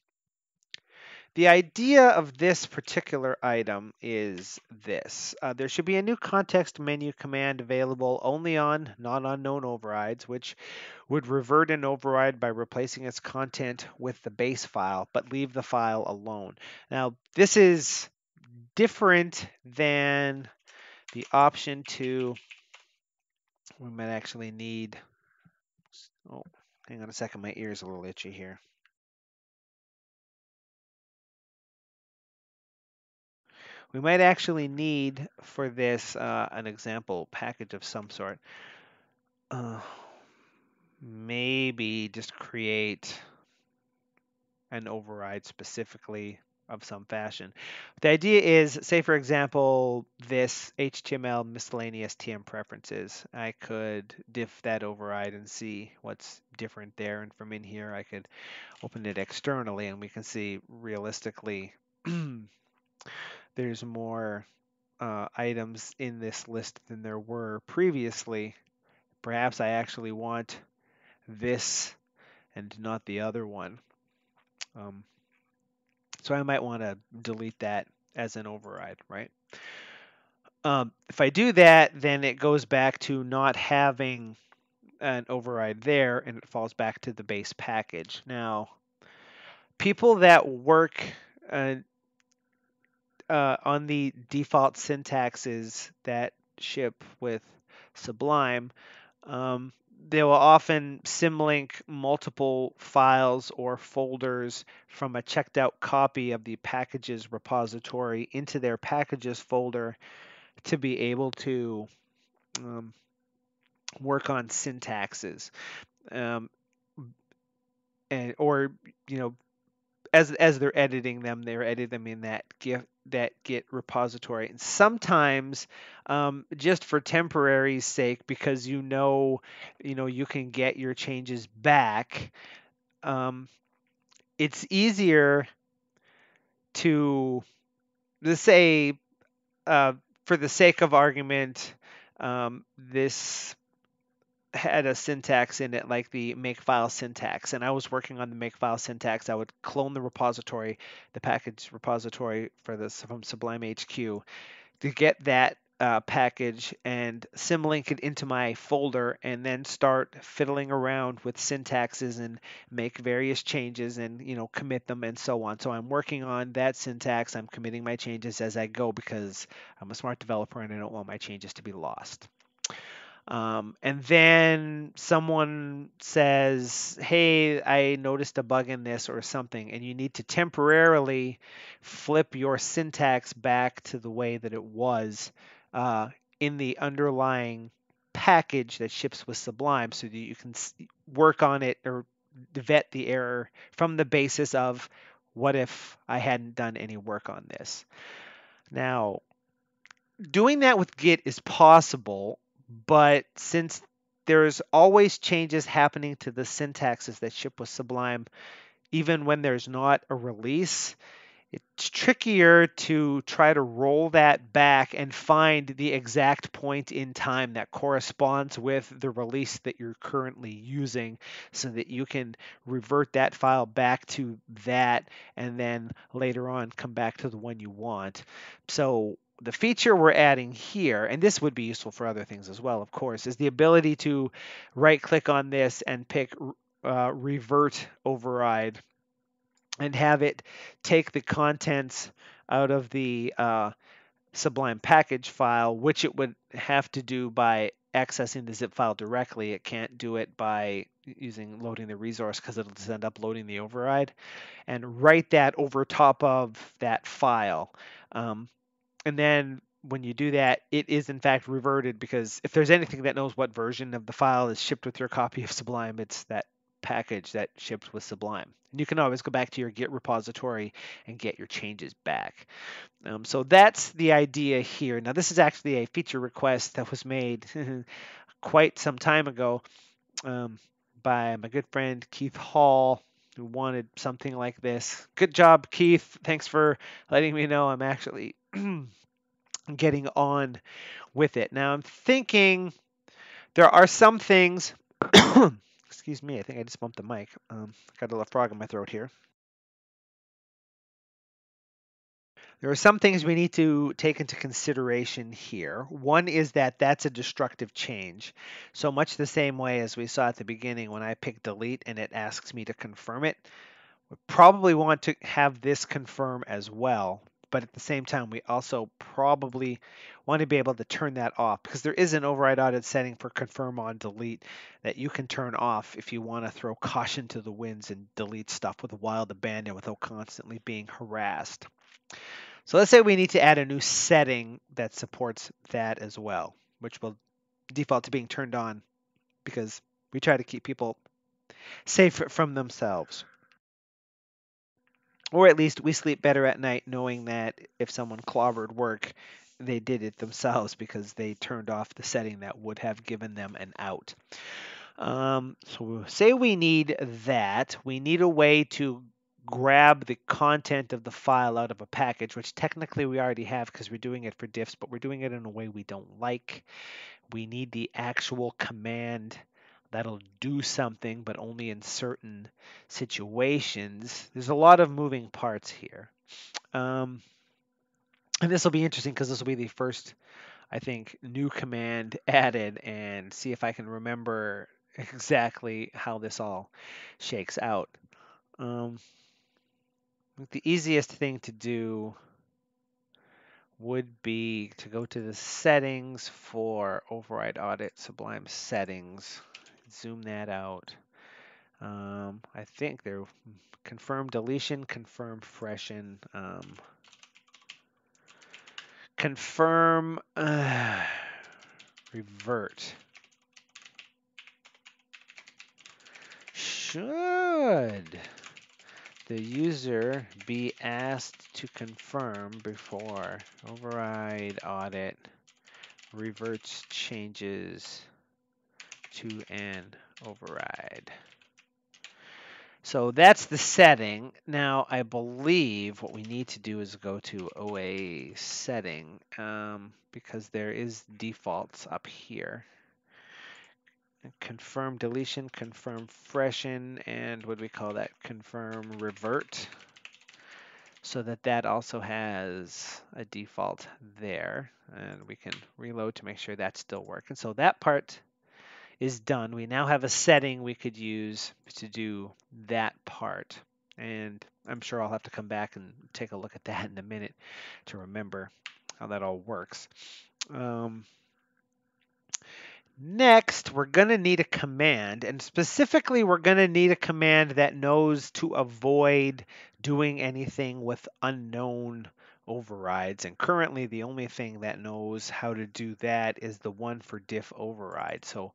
the idea of this particular item is this. There should be a new context menu command available only on non-unknown overrides, which would revert an override by replacing its content with the base file, but leave the file alone. Now, this is different than the option to, we might actually need, oh, hang on a second, my ear's a little itchy here. We might actually need for this an example package of some sort. Maybe just create an override specifically of some fashion. The idea is, say for example, this HTML miscellaneous TM preferences. I could diff that override and see what's different there. And from in here, I could open it externally and we can see realistically there's more items in this list than there were previously. Perhaps I actually want this and not the other one. So I might want to delete that as an override, right? If I do that, then it goes back to not having an override there and it falls back to the base package. Now, people that work on the default syntaxes that ship with Sublime, they will often symlink multiple files or folders from a checked out copy of the packages repository into their packages folder to be able to work on syntaxes. Or as they're editing them, they're editing them in that Git repository. And sometimes, just for temporary's sake, because you can get your changes back, it's easier to, let's say, for the sake of argument, this had a syntax in it like the makefile syntax, and I was working on the makefile syntax. I would clone the repository, the package repository for this from Sublime HQ to get that package and symlink it into my folder and then start fiddling around with syntaxes and make various changes and commit them and so on. So I'm working on that syntax. I'm committing my changes as I go because I'm a smart developer and I don't want my changes to be lost. And then someone says, hey, I noticed a bug in this or something, and you need to temporarily flip your syntax back to the way that it was in the underlying package that ships with Sublime so that you can work on it or vet the error from the basis of what if I hadn't done any work on this. Now, doing that with Git is possible, but since there's always changes happening to the syntaxes that ship with Sublime, even when there's not a release. It's trickier to try to roll that back and find the exact point in time that corresponds with the release that you're currently using so that you can revert that file back to that and then later on come back to the one you want. So the feature we're adding here, and this would be useful for other things as well, of course, is the ability to right click on this and pick Revert Override and have it take the contents out of the Sublime package file, which it would have to do by accessing the zip file directly. It can't do it by using loading the resource because it'll just end up loading the override, and write that over top of that file. And then when you do that, it is in fact reverted, because if there's anything that knows what version of the file is shipped with your copy of Sublime, it's that package that ships with Sublime. And you can always go back to your Git repository and get your changes back. So that's the idea here. Now, this is actually a feature request that was made quite some time ago by my good friend Keith Hall, who wanted something like this. Good job, Keith. Thanks for letting me know. I'm actually getting on with it. Now, I'm thinking there are some things. Excuse me, I think I just bumped the mic. Got a little frog in my throat here. There are some things we need to take into consideration here. One is that that's a destructive change. So much the same way as we saw at the beginning when I pick delete and it asks me to confirm it, we probably want to have this confirm as well. But at the same time, we also probably want to be able to turn that off, because there is an override audit setting for confirm on delete that you can turn off if you want to throw caution to the winds and delete stuff with a wild abandon without constantly being harassed. So let's say we need to add a new setting that supports that as well, which will default to being turned on because we try to keep people safe from themselves. Or at least we sleep better at night knowing that if someone clobbered work, they did it themselves because they turned off the setting that would have given them an out. So say we need that. We need a way to grab the content of the file out of a package, which technically we already have because we're doing it for diffs, but we're doing it in a way we don't like. We need the actual command that'll do something, but only in certain situations. There's a lot of moving parts here. And this will be interesting because this will be the first, I think, new command added, and see if I can remember exactly how this all shakes out. The easiest thing to do would be to go to the settings for override audit, Sublime settings, zoom that out. I think they're confirm deletion, confirm freshen, confirm revert. Should the user be asked to confirm before override audit reverts changes to an override? So that's the setting. Now, I believe what we need to do is go to OA setting because there is defaults up here. Confirm deletion, confirm freshen, and what do we call that? Confirm revert. So that also has a default there. And we can reload to make sure that's still working. So that part is done. We now have a setting we could use to do that part. And I'm sure I'll have to come back and take a look at that in a minute to remember how that all works. Next, we're going to need a command, and specifically we're going to need a command that knows to avoid doing anything with unknown overrides. And currently the only thing that knows how to do that is the one for Diff Override. So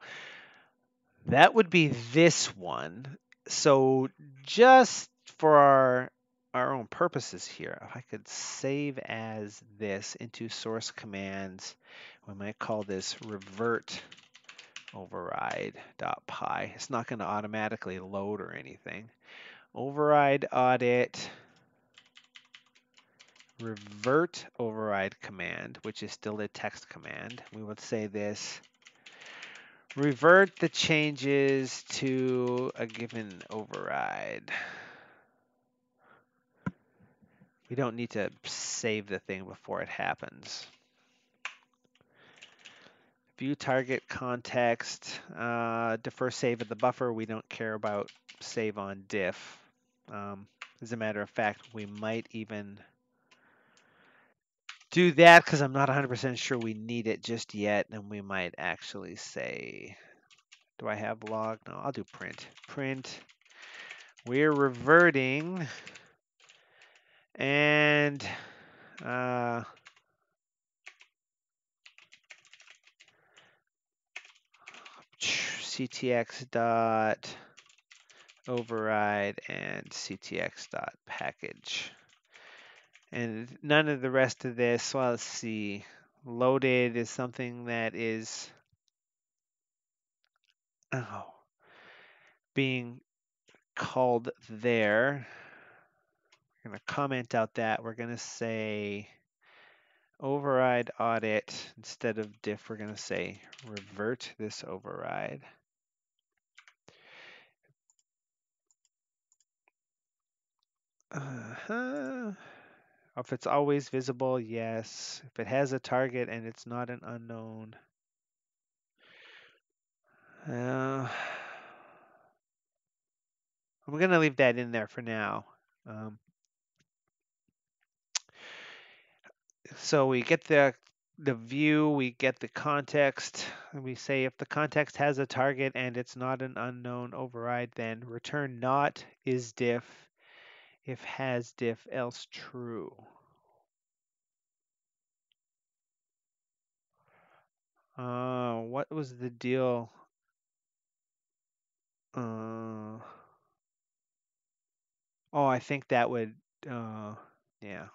that would be this one. So just for our own purposes here, if I could save as this into source commands, we might call this revert override.py. It's not going to automatically load or anything. Override audit revert override command, which is still a text command. We would say this: revert the changes to a given override. We don't need to save the thing before it happens. View target context, defer save at the buffer. We don't care about save on diff. As a matter of fact, we might even do that because I'm not 100% sure we need it just yet. And we might actually say, do I have log? No, I'll do print. Print, we're reverting and ctx dot override and ctx dot package. And none of the rest of this, well, let's see. Loaded is something that is being called there. We're going to comment out that. We're going to say override audit. Instead of diff, we're going to say revert this override. If it's always visible, yes. If it has a target and it's not an unknown. I'm going to leave that in there for now. So we get the view, we get the context, and we say if the context has a target and it's not an unknown override, then return not is diff, if has diff, else true. What was the deal? Oh, I think that would, yeah.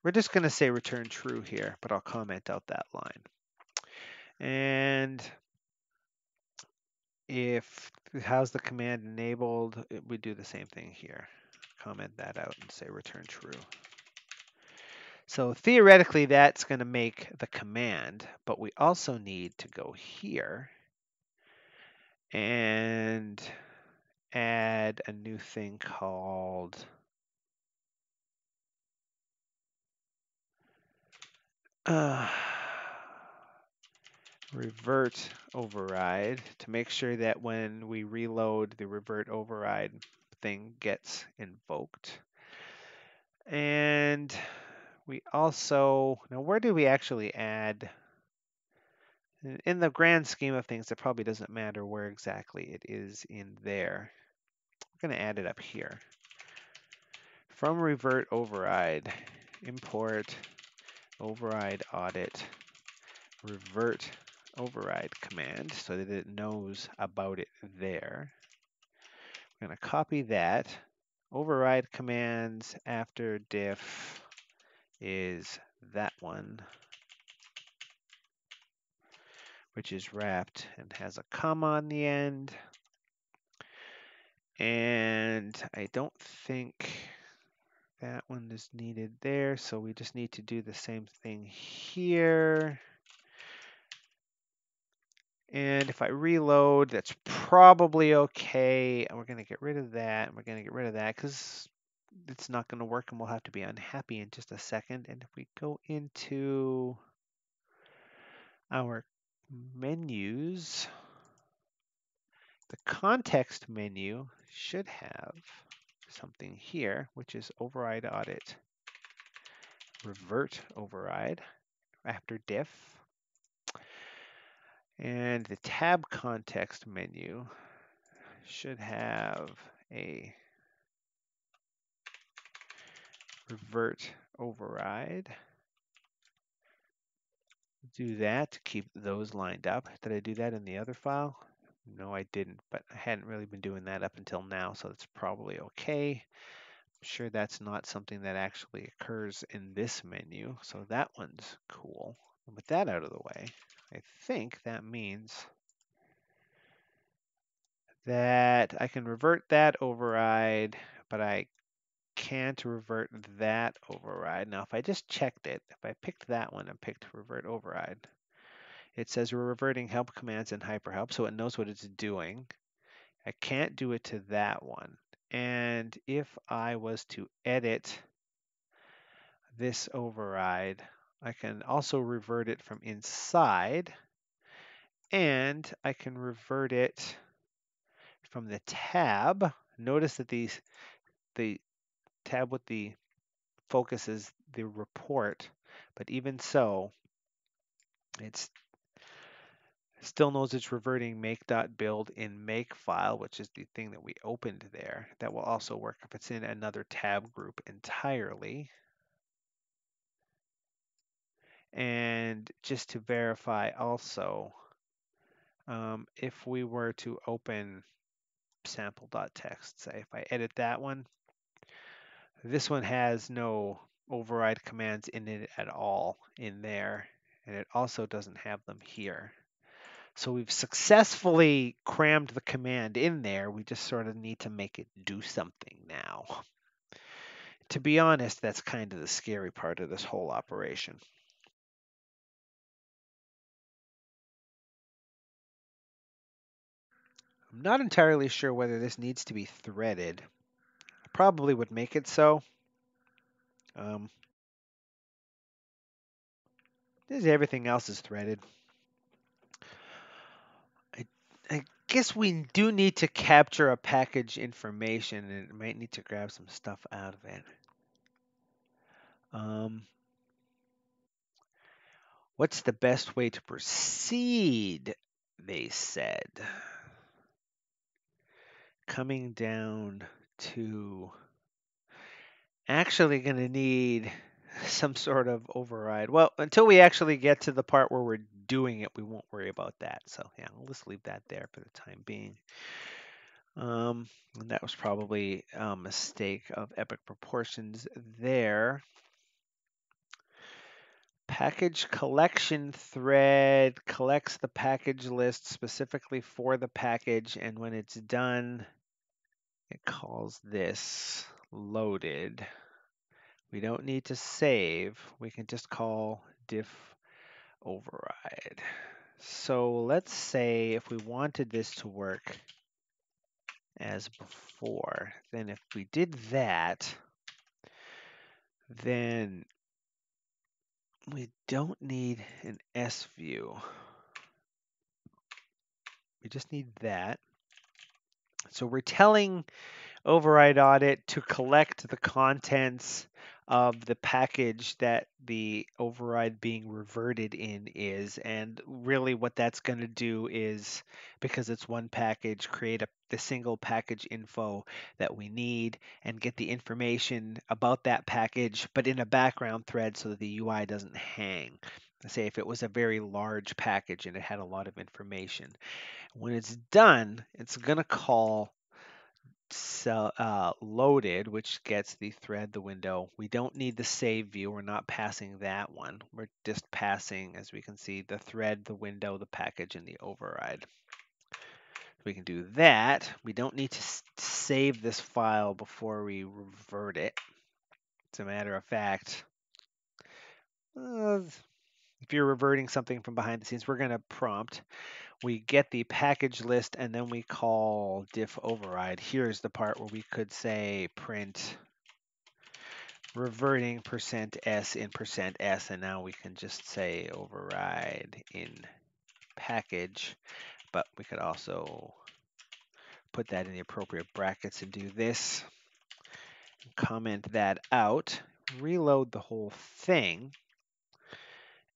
We're just going to say return true here, but I'll comment out that line. And if how's the command enabled, we do the same thing here. Comment that out and say return true. So theoretically, that's going to make the command, but we also need to go here and add a new thing called revert override to make sure that when we reload, the revert override thing gets invoked. And we also, now where do we actually add? In the grand scheme of things, it probably doesn't matter where exactly it is in there. We're going to add it up here. From revert override, import override audit revert override command so that it knows about it there. We're going to copy that. Override commands after diff is that one, which is wrapped and has a comma on the end. And I don't think that one is needed there, so we just need to do the same thing here. And if I reload, that's probably okay. And we're going to get rid of that, and we're going to get rid of that because it's not going to work and we'll have to be unhappy in just a second. And if we go into our menus, the context menu should have something here, which is override audit, revert override after diff. And the tab context menu should have a revert override. Do that to keep those lined up. Did I do that in the other file? No, I didn't, but I hadn't really been doing that up until now, so that's probably okay. I'm sure that's not something that actually occurs in this menu, so that one's cool. With that out of the way, I think that means that I can revert that override, but I can't revert that override. Now, if I just checked it, if I picked that one and picked revert override, it says we're reverting help commands in hyperhelp, so it knows what it's doing. I can't do it to that one. And if I was to edit this override, I can also revert it from inside, and I can revert it from the tab. Notice that the tab with the focus is the report, but even so, it still knows it's reverting make.build in makefile, which is the thing that we opened there. That will also work if it's in another tab group entirely. And just to verify also, if we were to open sample.txt, say if I edit that one, this one has no override commands in it at all in there, and it also doesn't have them here. So we've successfully crammed the command in there. We just sort of need to make it do something now. To be honest, that's kind of the scary part of this whole operation. I'm not entirely sure whether this needs to be threaded. I probably would make it so. Everything else is threaded. I guess we do need to capture a package information, and it might need to grab some stuff out of it. What's the best way to proceed? They said. Coming down to actually going to need some sort of override. Well, until we actually get to the part where we're doing it, we won't worry about that. So yeah, we'll just leave that there for the time being. And that was probably a mistake of epic proportions there. Package collection thread collects the package list specifically for the package, and when it's done, it calls this loaded. We don't need to save. We can just call diff override. So let's say if we wanted this to work as before, then if we did that, then we don't need an S view. We just need that. So we're telling override audit to collect the contents of the package that the override being reverted in is. And really what that's going to do is, because it's one package, create the single package info that we need and get the information about that package, but in a background thread so that the UI doesn't hang. Say if it was a very large package and it had a lot of information. When it's done, it's going to call loaded, which gets the thread, the window. We don't need the save view. We're not passing that one. We're just passing, as we can see, the thread, the window, the package, and the override. We can do that. We don't need to save this file before we revert it. As a matter of fact, if you're reverting something from behind the scenes, we're going to prompt. We get the package list, and then we call diff override. Here's the part where we could say print reverting %s in %s, and now we can just say override in package, but we could also put that in the appropriate brackets and do this. Comment that out, reload the whole thing,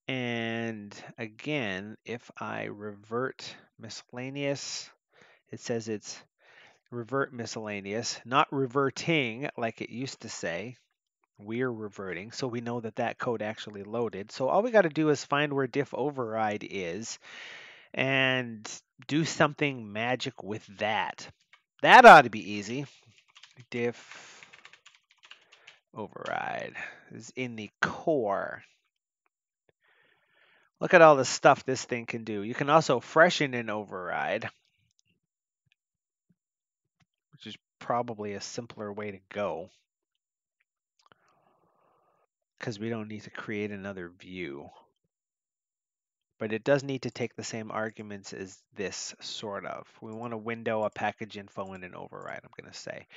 and again, if I revert miscellaneous, it says it's revert miscellaneous, not reverting like it used to say. We're reverting, so we know that that code actually loaded. So all we got to do is find where diff override is and do something magic with that. That ought to be easy. Diff override is in the core. Look at all the stuff this thing can do. You can also freshen an override, which is probably a simpler way to go because we don't need to create another view. But it does need to take the same arguments as this, sort of. We want a window, a package info, and an override, I'm going to say.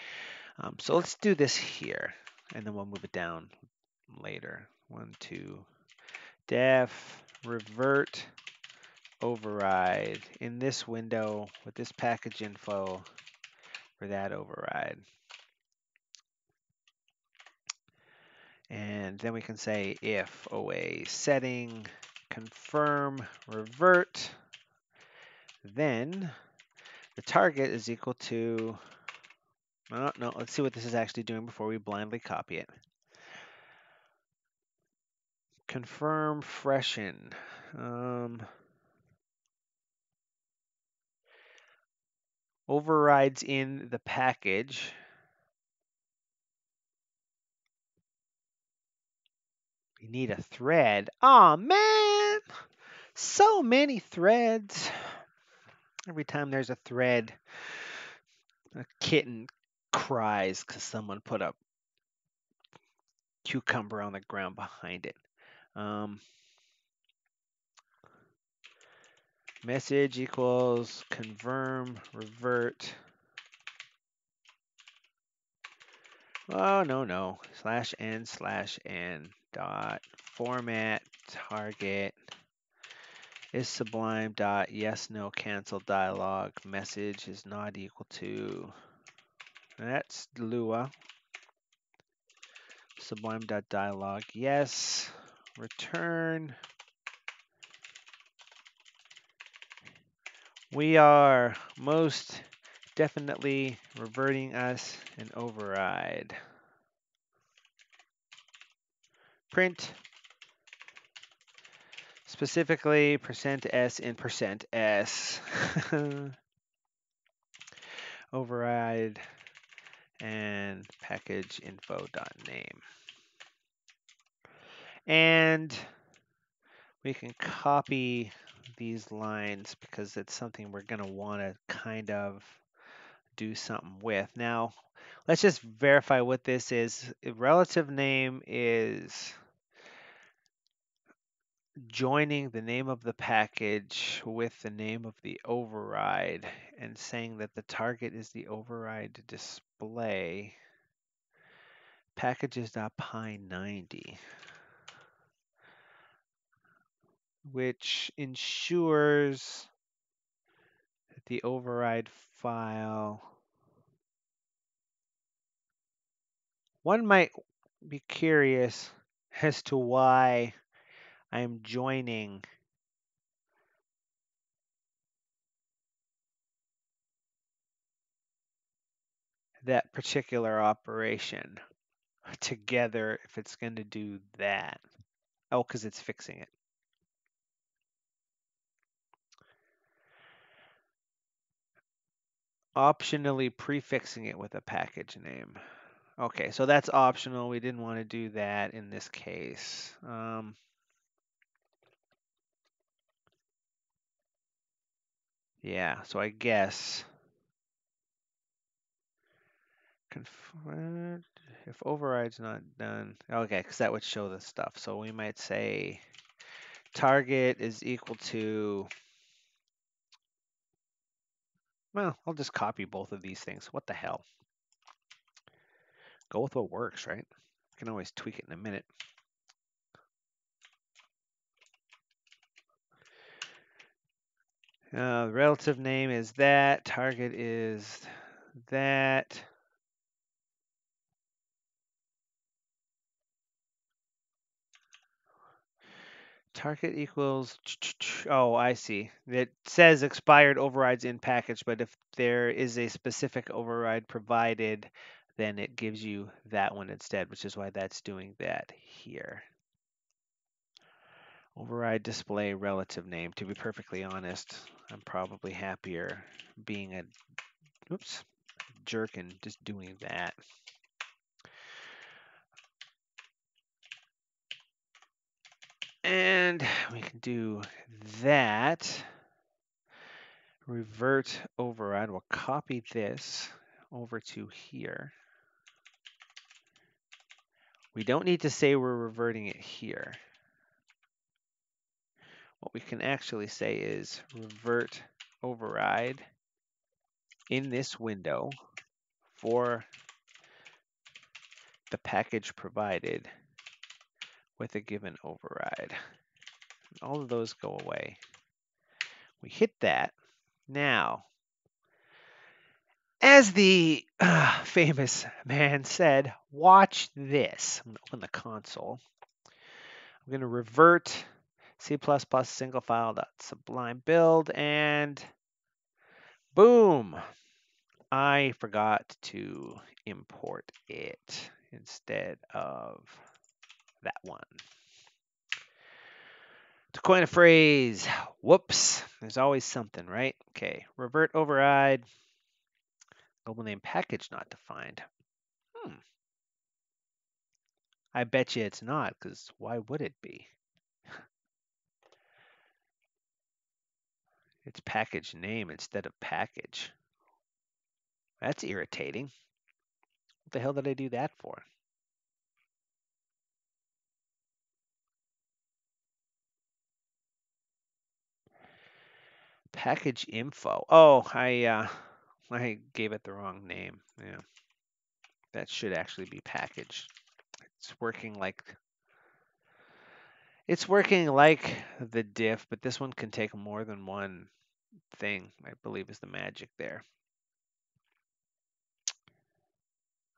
So let's do this here, and then we'll move it down later. 1, 2, def, revert, override in this window with this package info for that override. And then we can say if OA setting confirm revert, then the target is equal to, oh, no, let's see what this is actually doing before we blindly copy it. Confirm freshen. Overrides in the package. We need a thread. Aw, man! So many threads. Every time there's a thread, a kitten cries because someone put a cucumber on the ground behind it. Message equals confirm revert. Oh, no. /n dot format target is sublime dot yes no cancel dialog message is not equal to, that's Lua, sublime dot dialog yes, return. We are most definitely reverting us an override. Print specifically %s in %s override and package info dot name. And we can copy these lines because it's something we're going to want to kind of do something with. Now, let's just verify what this is. Relative name is joining the name of the package with the name of the override and saying that the target is the override display packages.py90, which ensures that the override file, one might be curious as to why I'm joining that particular operation together if it's going to do that. Oh, because it's fixing it. Optionally prefixing it with a package name. Okay, so that's optional. We didn't want to do that in this case. Yeah, so I guess if override's not done, okay, because that would show the stuff. So we might say target is equal to, well, I'll just copy both of these things. What the hell? Go with what works, right? You can always tweak it in a minute. Relative name is that. Target is that. Target equals, oh, I see. It says expired overrides in package, but if there is a specific override provided, then it gives you that one instead, which is why that's doing that here. Override display relative name. To be perfectly honest, I'm probably happier being a, oops, jerk and just doing that. And And we can do that. Revert override. We'll copy this over to here. We don't need to say we're reverting it here. What we can actually say is revert override in this window for the package provided with a given override. All of those go away. We hit that. Now, as the famous man said, watch this. I'm going to open the console. I'm going to revert C++ single file.sublime build, and boom, I forgot to import it instead of that one. To coin a phrase, whoops, there's always something, right? Okay, revert override, global name package not defined. I bet you it's not, because why would it be? It's package name instead of package. That's irritating. What the hell did I do that for? Package info. Oh, I gave it the wrong name. Yeah, that should actually be package. It's working like the diff, but this one can take more than one thing, I believe is the magic there.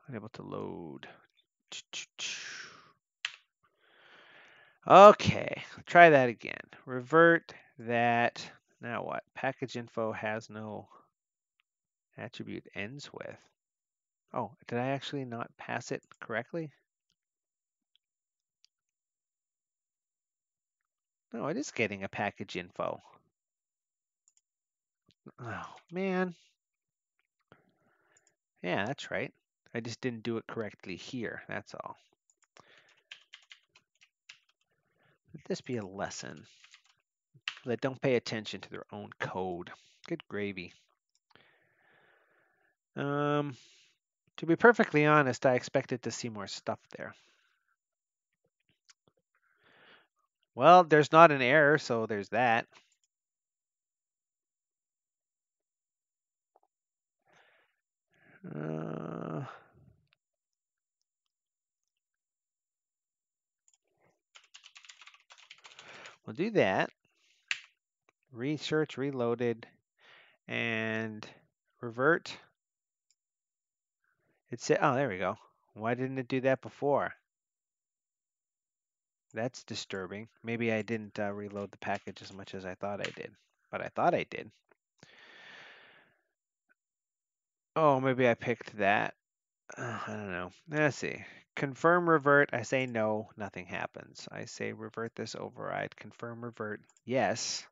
Unable to load. Okay, try that again. Revert that. Now what? Package info has no attribute ends with. Oh, did I actually not pass it correctly? No, it is getting a package info. Oh, man. Yeah, that's right. I just didn't do it correctly here, that's all. Would this be a lesson? That don't pay attention to their own code. Good gravy. To be perfectly honest, I expected to see more stuff there. Well, there's not an error, so there's that. We'll do that. Research reloaded and revert. It said, oh, there we go. Why didn't it do that before? That's disturbing. Maybe I didn't reload the package as much as I thought I did, but I thought I did. Oh, maybe I picked that. I don't know. Let's see. Confirm revert. I say no, nothing happens. I say revert this override. Confirm revert. Yes.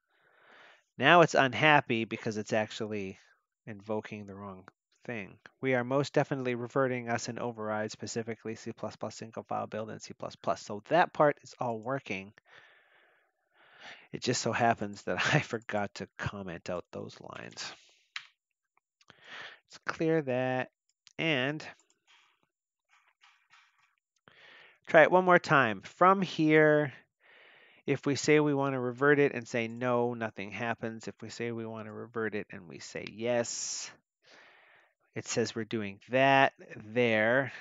Now it's unhappy because it's actually invoking the wrong thing. We are most definitely reverting us an override, specifically C++ single file build and C++. So that part is all working. It just so happens that I forgot to comment out those lines. Let's clear that and try it one more time. From here, if we say we want to revert it and say no, nothing happens. If we say we want to revert it and we say yes, it says we're doing that there.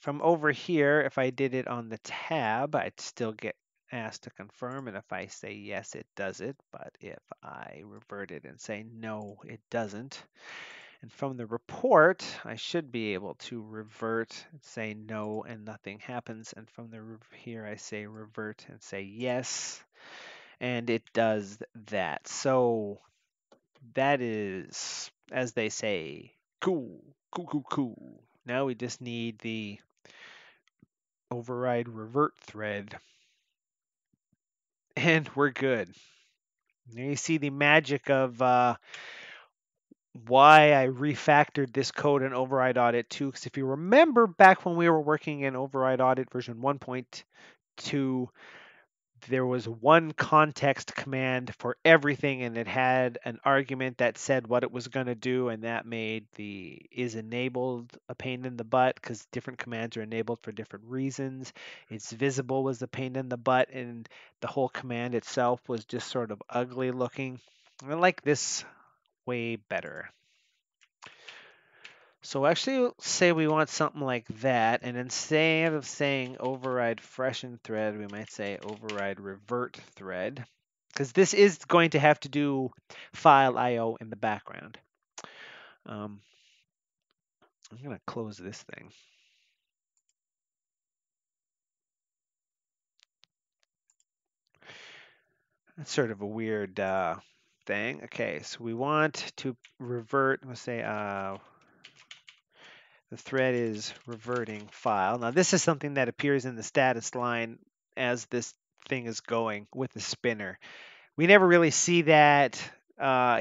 From over here, if I did it on the tab, I'd still get asked to confirm. And if I say yes, it does it. But if I revert it and say no, it doesn't. And from the report, I should be able to revert and say no and nothing happens. And from here, I say revert and say yes. And it does that. So that is, as they say, cool. Now we just need the override revert thread. And we're good. Now you see the magic of why I refactored this code in Override Audit 2. Because if you remember back when we were working in Override Audit version 1.2, there was one context command for everything, and it had an argument that said what it was going to do, and that made the is enabled a pain in the butt because different commands are enabled for different reasons. It's visible was a pain in the butt, and the whole command itself was just sort of ugly looking. I like this way better. So actually say we want something like that, and instead of saying override freshen thread, we might say override revert thread, because this is going to have to do file IO in the background. I'm going to close this thing. That's sort of a weird thing. Okay, so we want to revert, let's say the thread is reverting file. Now this is something that appears in the status line as this thing is going with the spinner. We never really see that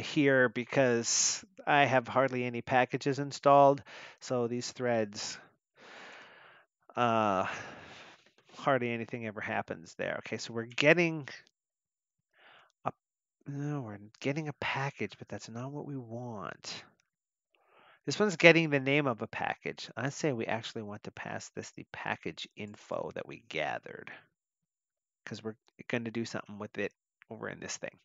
here because I have hardly any packages installed. So these threads, hardly anything ever happens there. Okay, so we're getting we're getting a package, but that's not what we want. This one's getting the name of a package. I say we actually want to pass this the package info that we gathered because we're going to do something with it over in this thing.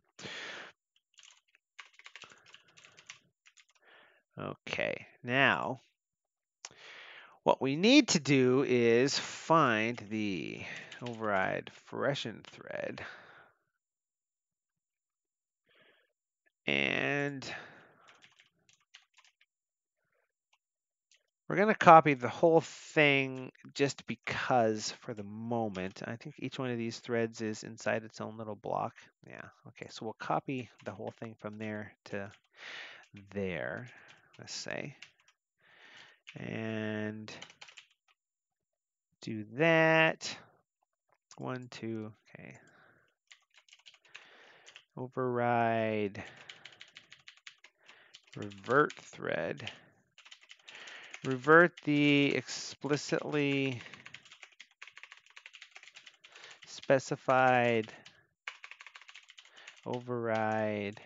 Okay, now what we need to do is find the override freshen thread and we're going to copy the whole thing just because for the moment. I think each one of these threads is inside its own little block. Yeah, okay, so we'll copy the whole thing from there to there, let's say, and do that. 1, 2, okay. Override revert thread. Revert the explicitly specified override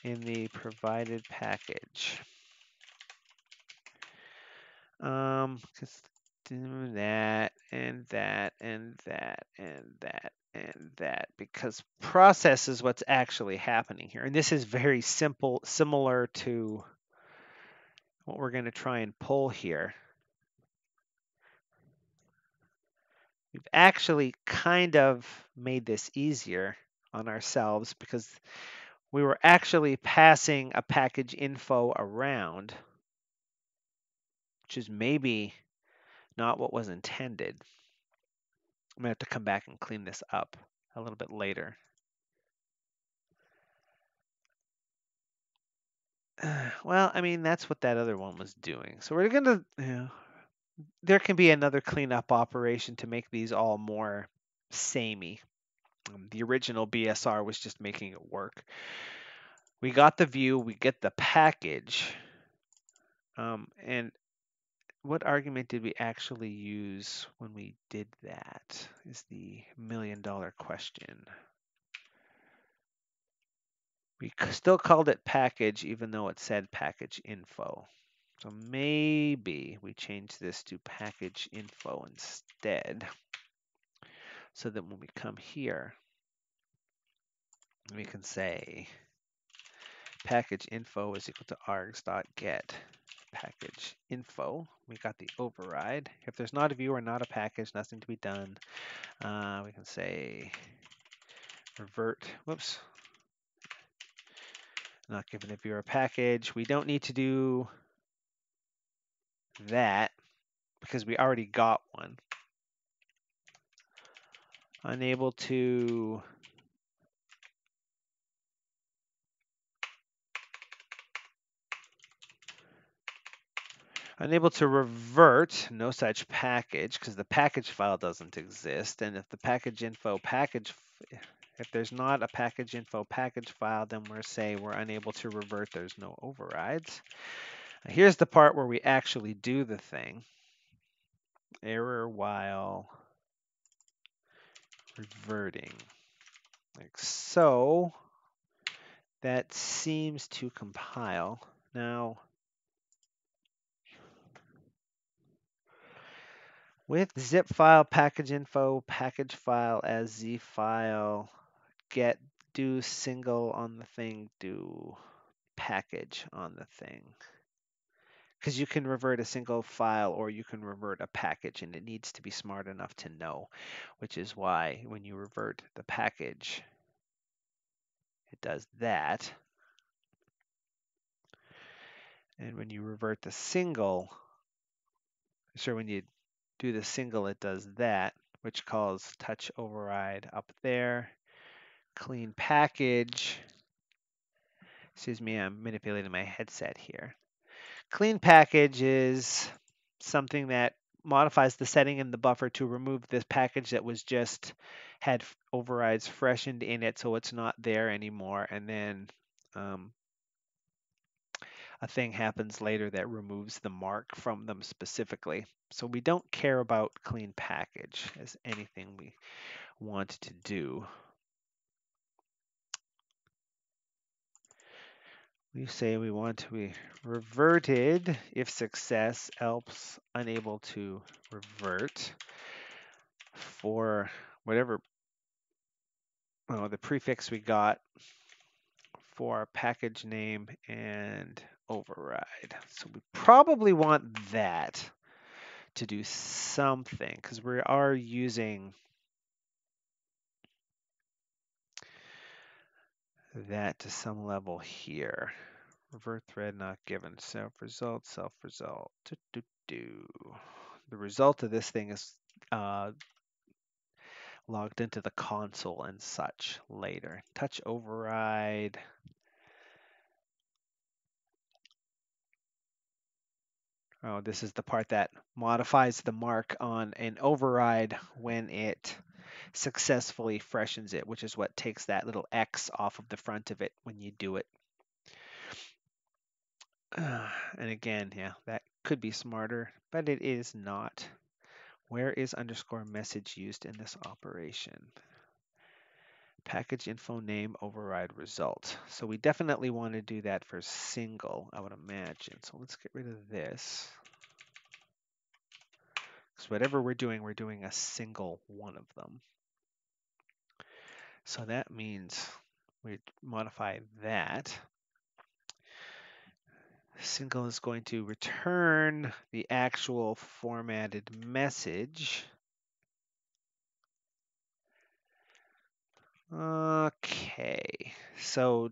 in the provided package. Just do that and that and that and that and that because process is what's actually happening here. And this is very simple, similar to what we're going to try and pull here. We've actually kind of made this easier on ourselves because we were actually passing a package info around, which is maybe not what was intended. I'm going to have to come back and clean this up a little bit later. Well, I mean, that's what that other one was doing. So we're going to, there can be another cleanup operation to make these all more samey. The original BSR was just making it work. We got the view, we get the package, and what argument did we actually use when we did that is the million-dollar question. We still called it package even though it said package info. So maybe we change this to package info instead so that when we come here, we can say package info is equal to args.get package info. We got the override. If there's not a view or not a package, nothing to be done. We can say revert, whoops, not given a view or package. We don't need to do that because we already got one. Unable to revert no such package because the package file doesn't exist. And if the package info package, if there's not a package info package file, then we're unable to revert. There's no overrides. Now, here's the part where we actually do the thing. Error while reverting, like so. That seems to compile. Now, with zip file, package info, package file as z file, get, do single on the thing, do package on the thing. Because you can revert a single file or you can revert a package, and it needs to be smart enough to know, which is why when you revert the package, it does that. And when you revert the single, so when you do the single, it does that, which calls touch override up there. Clean package. Excuse me, I'm manipulating my headset here. Clean package is something that modifies the setting in the buffer to remove this package that was just had overrides freshened in it, so it's not there anymore. And then a thing happens later that removes the mark from them specifically. So we don't care about clean package as anything we want to do. We say we want to be reverted if success, else unable to revert for whatever the prefix we got for our package name and override. So we probably want that to do something because we are using that to some level here. Revert thread not given. Self-result, self-result. The result of this thing is logged into the console and such later. Touch override. Oh, this is the part that modifies the mark on an override when it successfully freshens it, which is what takes that little X off of the front of it when you do it. And again, yeah, that could be smarter, but it is not. Where is underscore message used in this operation? Package info name override result. So we definitely want to do that for single, I would imagine. So let's get rid of this. So whatever we're doing a single one of them. So that means we modify that. Single is going to return the actual formatted message. Okay, so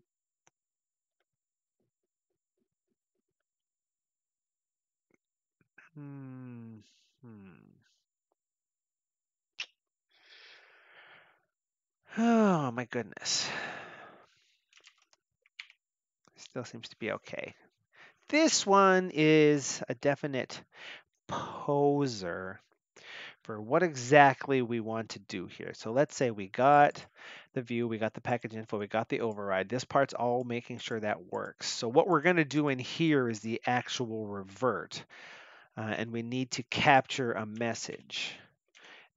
oh my goodness. Still seems to be okay. This one is a definite poser for what exactly we want to do here. So let's say we got the view, we got the package info, we got the override. This part's all making sure that works. So what we're going to do in here is the actual revert. And we need to capture a message.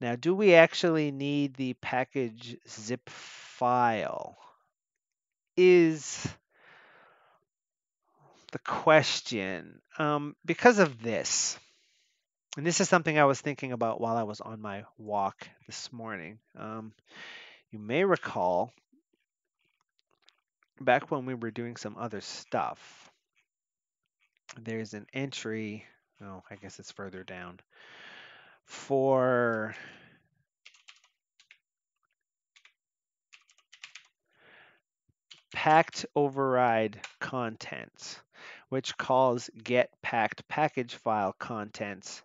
Now, do we actually need the package zip file? Is the question. Because of this, and this is something I was thinking about while I was on my walk this morning. You may recall back when we were doing some other stuff, there's an entry, oh, I guess it's further down, for packed override contents, which calls get packed package file contents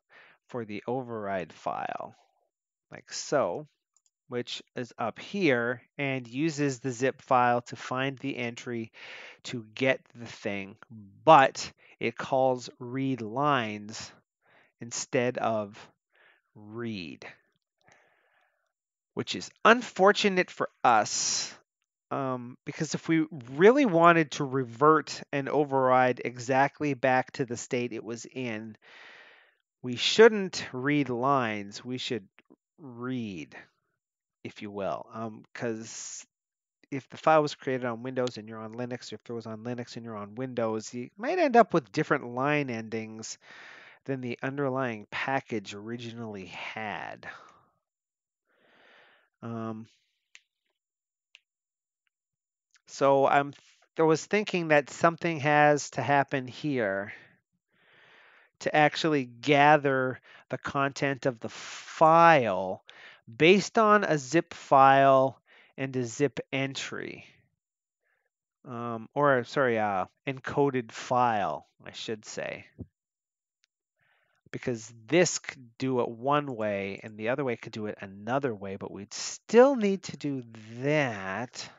for the override file, like so, which is up here and uses the zip file to find the entry to get the thing, but it calls read lines instead of read, which is unfortunate for us. Because if we really wanted to revert an override exactly back to the state it was in, we shouldn't read lines, we should read. if you will, because if the file was created on Windows and you're on Linux, or if it was on Linux and you're on Windows, you might end up with different line endings than the underlying package originally had. So I was thinking that something has to happen here to actually gather the content of the file based on a zip file and a zip entry. Or sorry, encoded file, I should say. Because this could do it one way and the other way could do it another way, but we'd still need to do that.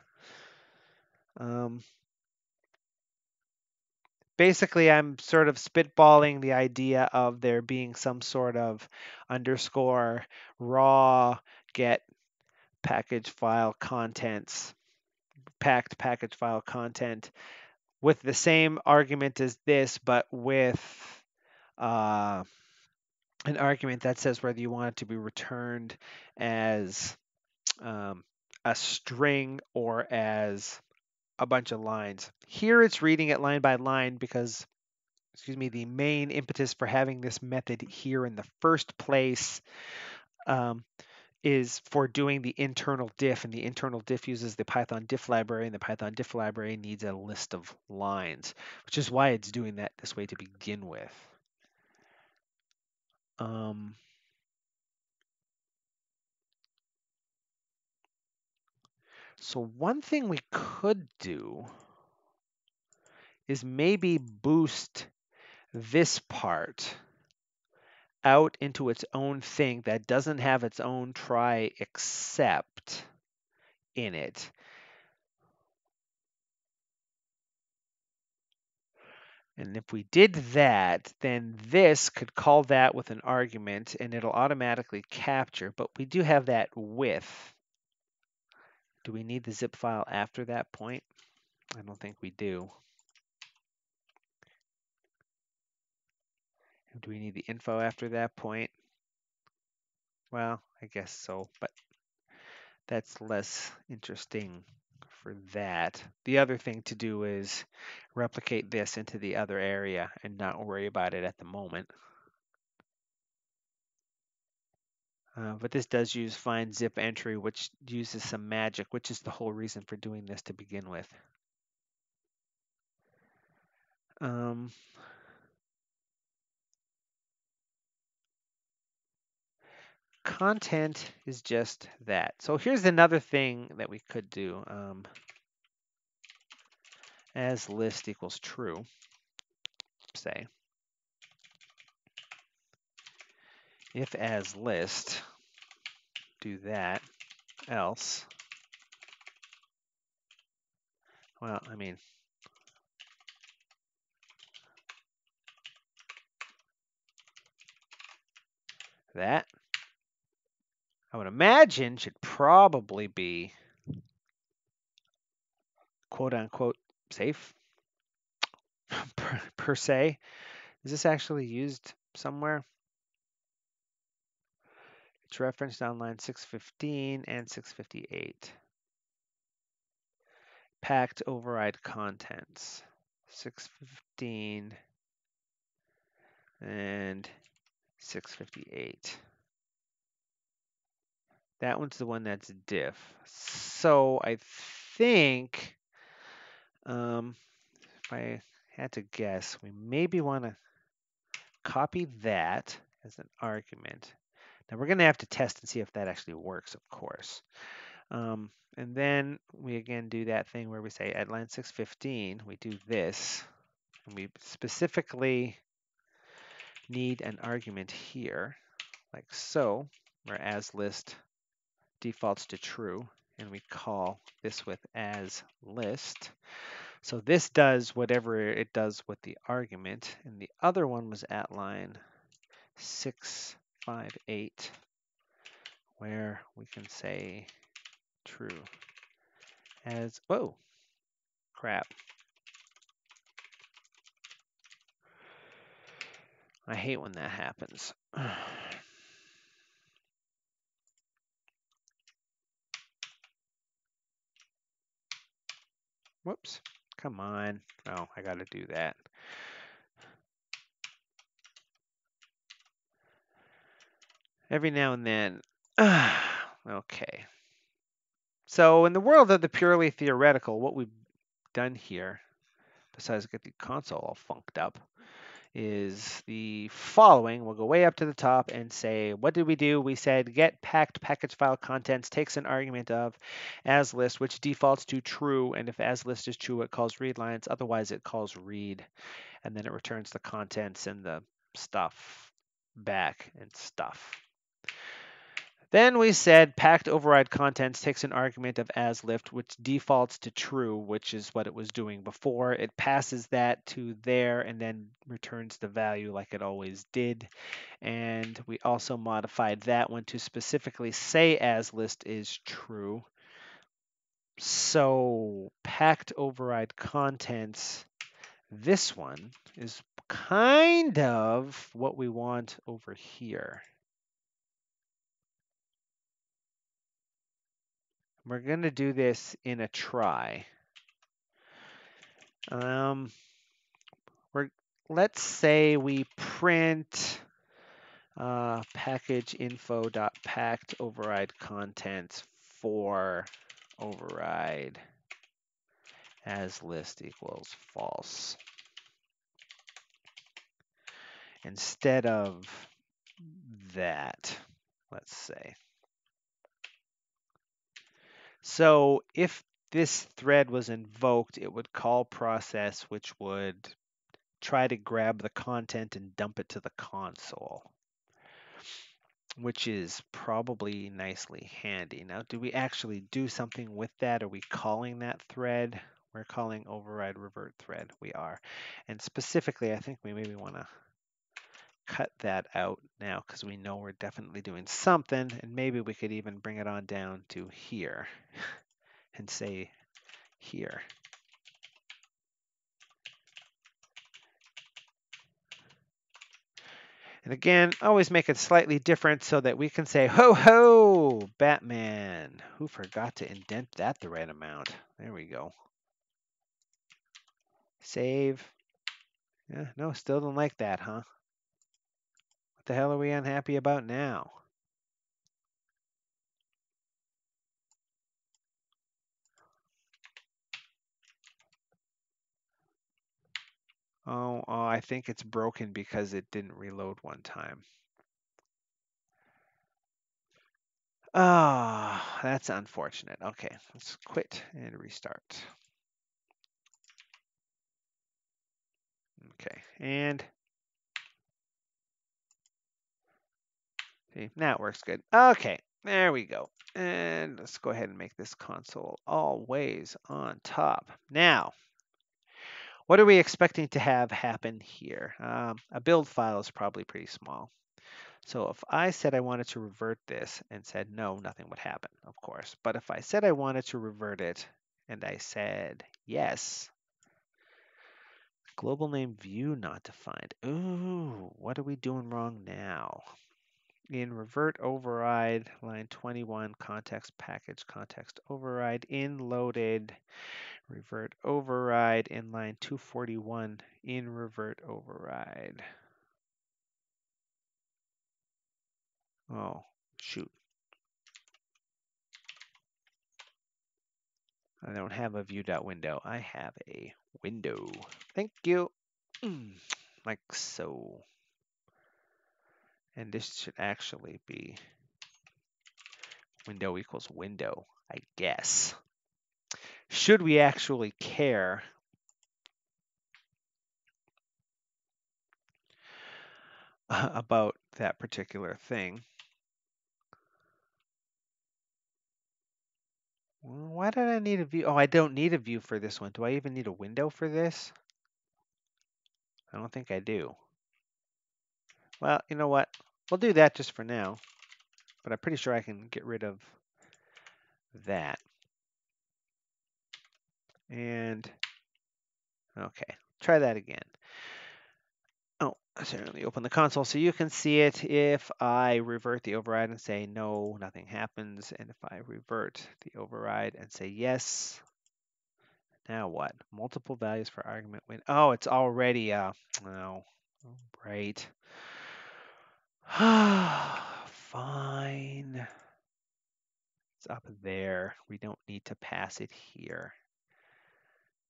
Basically, I'm sort of spitballing the idea of there being some sort of underscore raw get package file contents, packed package file content with the same argument as this, but with an argument that says whether you want it to be returned as a string or as a bunch of lines. Here it's reading it line by line because, excuse me, the main impetus for having this method here in the first place is for doing the internal diff, and the internal diff uses the Python diff library, and the Python diff library needs a list of lines, which is why it's doing that this way to begin with. So one thing we could do is maybe boost this part out into its own thing that doesn't have its own try except in it. And if we did that, then this could call that with an argument and it'll automatically capture, but we do have that with. Do we need the zip file after that point? I don't think we do. Do we need the info after that point? Well, I guess so, but that's less interesting for that. The other thing to do is replicate this into the other area and not worry about it at the moment. But this does use find zip entry, which uses some magic, which is the whole reason for doing this to begin with. Content is just that. So here's another thing that we could do. As list equals true, say. If as list, do that, else. Well, I mean, that, I would imagine, should probably be quote unquote safe per se. Is this actually used somewhere? It's referenced on line 615 and 658. Packed override contents. 615 and 658. That one's the one that's diff. So I think, if I had to guess, we maybe want to copy that as an argument. Now we're going to have to test and see if that actually works, of course. And then we again do that thing where we say at line 615, we do this. And we specifically need an argument here, like so, where as list defaults to true, and we call this with as list. So this does whatever it does with the argument, and the other one was at line 658, where we can say true as, whoa, crap. I hate when that happens. Whoops. Come on. Oh, I got to do that. Every now and then. Okay. So in the world of the purely theoretical, what we've done here, besides get the console all funked up, is the following. We'll go way up to the top and say, what did we do? We said get packed package file contents takes an argument of as list, which defaults to true. And if as list is true, it calls read lines. Otherwise, it calls read. And then it returns the contents and the stuff back and stuff. Then we said packed override contents takes an argument of asLift, which defaults to true, which is what it was doing before. It passes that to there and then returns the value like it always did. And we also modified that one to specifically say asList is true. So packed override contents, this one is kind of what we want over here. We're going to do this in a try. Let's say we print package info.packed override contents for override as list equals false. Instead of that, let's say. So if this thread was invoked, it would call process, which would try to grab the content and dump it to the console, which is probably nicely handy. Now, do we actually do something with that? Are we calling that thread? We're calling override revert thread. We are. And specifically, I think we maybe want to cut that out now because we know we're definitely doing something, and maybe we could even bring it on down to here and say here. And again, always make it slightly different so that we can say, ho ho, Batman. Who forgot to indent that the right amount? There we go. Save. Yeah, no, still don't like that, huh? What the hell are we unhappy about now? Oh, I think it's broken because it didn't reload one time. Oh, that's unfortunate. Okay, let's quit and restart. Okay, and see, now it works good. Okay, there we go. And let's go ahead and make this console always on top. Now, what are we expecting to have happen here? A build file is probably pretty small. So if I said I wanted to revert this and said no, nothing would happen, of course. But if I said I wanted to revert it and I said yes, global name view not defined. Ooh, what are we doing wrong now? In revert override, line 21, context package, context override, in loaded, revert override, in line 241, in revert override. Oh, shoot. I don't have a view.window. I have a window. Thank you. Like so. And this should actually be window equals window, I guess. Should we actually care about that particular thing? Well, why did I need a view? Oh, I don't need a view for this one. Do I even need a window for this? I don't think I do. Well, you know what? We'll do that just for now. But I'm pretty sure I can get rid of that. And, okay, try that again. Oh, sorry, let me open the console so you can see it. If I revert the override and say no, nothing happens. And if I revert the override and say yes, Now what? Multiple values for argument win. Oh, it's already oh, right. Fine. It's up there. We don't need to pass it here.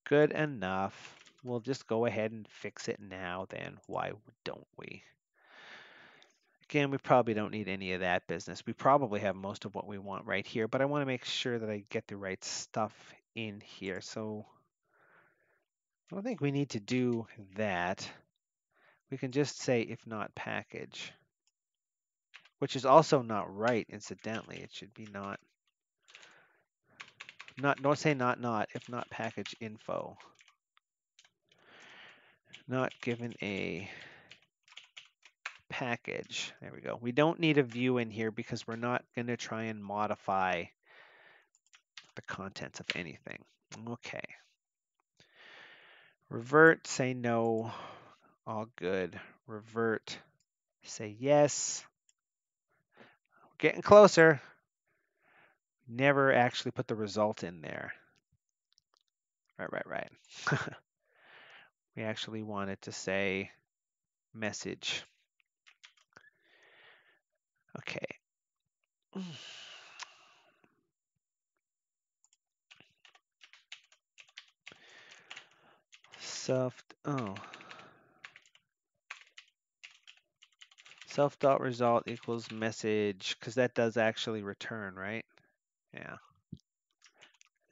Good enough. We'll just go ahead and fix it now then. Why don't we? Again, we probably don't need any of that business. We probably have most of what we want right here, but I want to make sure that I get the right stuff in here. So I don't think we need to do that. We can just say if not package, which is also not right, incidentally. It should be not, don't say not, if not package info. Not given a package. There we go. We don't need a view in here because we're not going to try and modify the contents of anything. Okay. Revert, say no. All good. Revert, say yes. We're getting closer. Never actually put the result in there. Right. We actually wanted to say message. Okay. Self.result equals message, because that does actually return, right? Yeah. It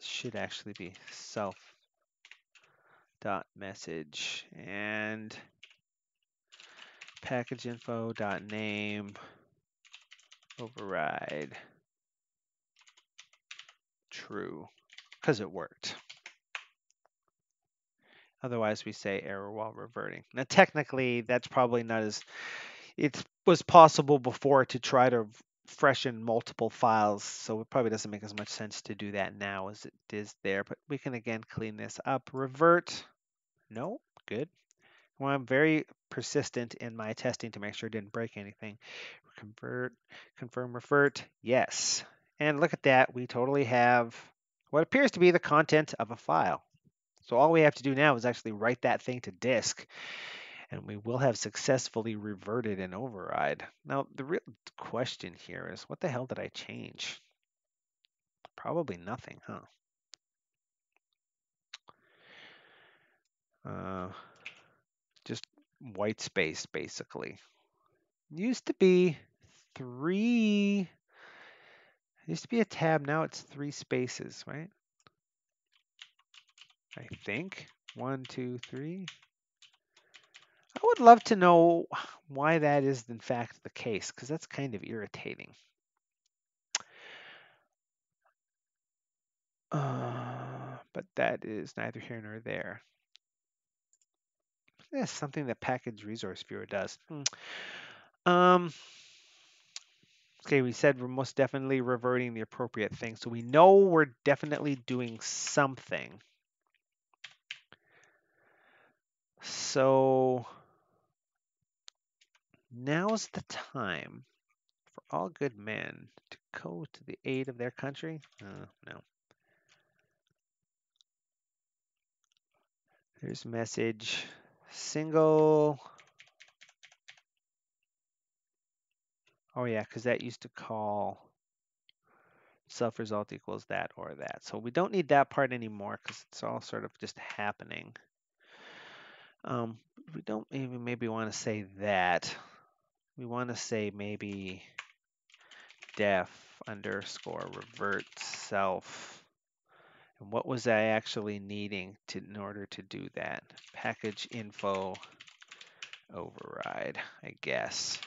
should actually be self.message and package info.name override true, because it worked. Otherwise, we say error while reverting. Now, technically, that's probably not as, it was possible before to try to freshen multiple files, so it probably doesn't make as much sense to do that now as it is there, but we can again clean this up. Revert, no, good. Well, I'm very persistent in my testing to make sure it didn't break anything. Convert, confirm, revert, yes. And look at that, we totally have what appears to be the content of a file. So all we have to do now is actually write that thing to disk, and we will have successfully reverted an override. Now, the real question here is, what the hell did I change? Probably nothing, huh? Just white space, basically. Used to be three. Used to be a tab, now it's 3 spaces, right? I think. 1, 2, 3. I would love to know why that is in fact the case, because that's kind of irritating. But that is neither here nor there. That's something that Package Resource Viewer does. Okay, we said we're most definitely reverting the appropriate thing, so we know we're definitely doing something. So now's the time for all good men to go to the aid of their country. No. Here's message single. Oh yeah, because that used to call self-result equals that or that. So we don't need that part anymore because it's all sort of just happening. We don't even maybe want to say that. We want to say maybe def underscore revert self. And what was I actually needing in order to do that? Package info override, I guess.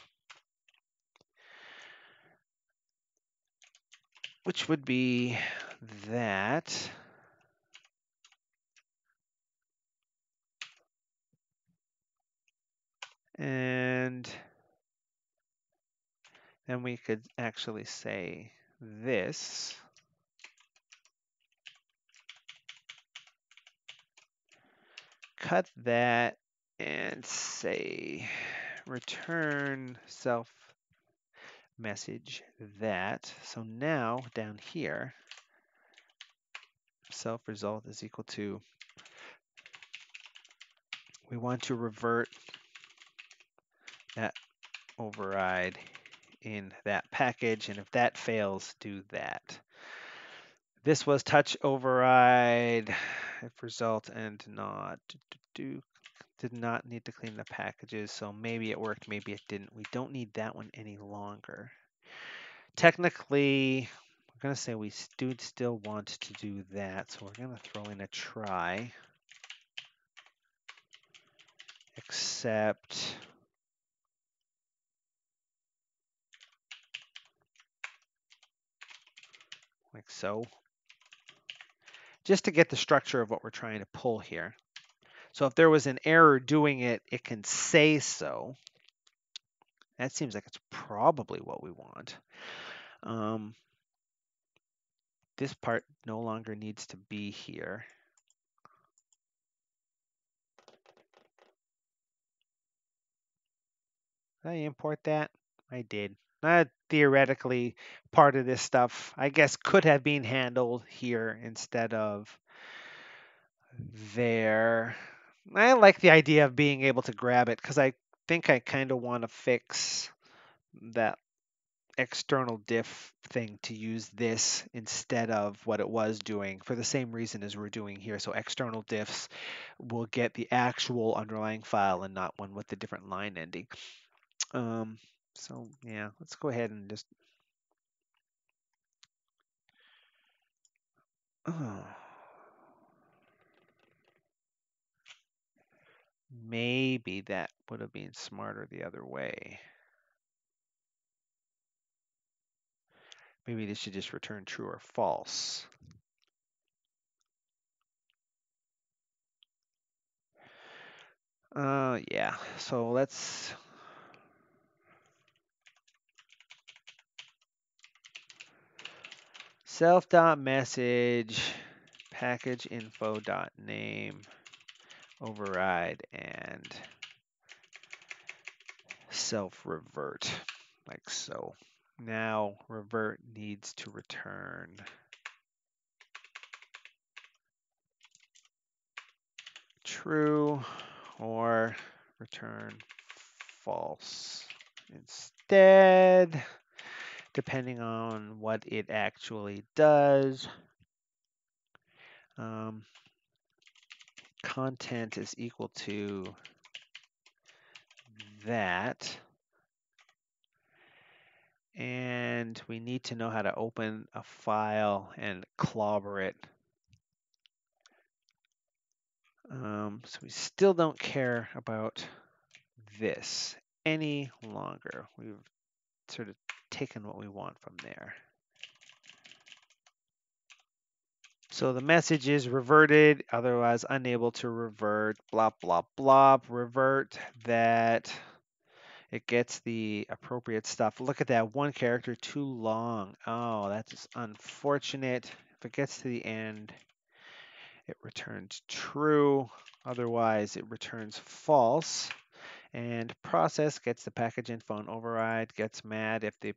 Which would be that. And then we could actually say this. Cut that and say return self message that. So now down here, self result is equal to, we want to revert that override in that package, and if that fails, do that. This was touch override, if result and not did not need to clean the packages, so maybe it worked, maybe it didn't. We don't need that one any longer. Technically, I'm going to say we do still want to do that, so we're going to throw in a try, except like so, just to get the structure of what we're trying to pull here. So if there was an error doing it, it can say so. That seems like it's probably what we want. This part no longer needs to be here. Did I import that? I did. Theoretically, part of this stuff, I guess, could have been handled here instead of there. I like the idea of being able to grab it because I think I kind of want to fix that external diff thing to use this instead of what it was doing for the same reason as we're doing here. So external diffs will get the actual underlying file and not one with the different line ending. So yeah, let's go ahead and just maybe that would have been smarter the other way. Maybe this should just return true or false. Yeah, so let's self.message package info.name override and self revert like so. Now revert needs to return true or return false instead, depending on what it actually does. Content is equal to that. And we need to know how to open a file and clobber it. So we still don't care about this any longer. We've sort of taken what we want from there. So the message is reverted, otherwise unable to revert, blah, blah, blah, revert that it gets the appropriate stuff. Look at that, one character too long. Oh, that's unfortunate. If it gets to the end, it returns true. Otherwise, it returns false. And process gets the package info and override, gets mad if the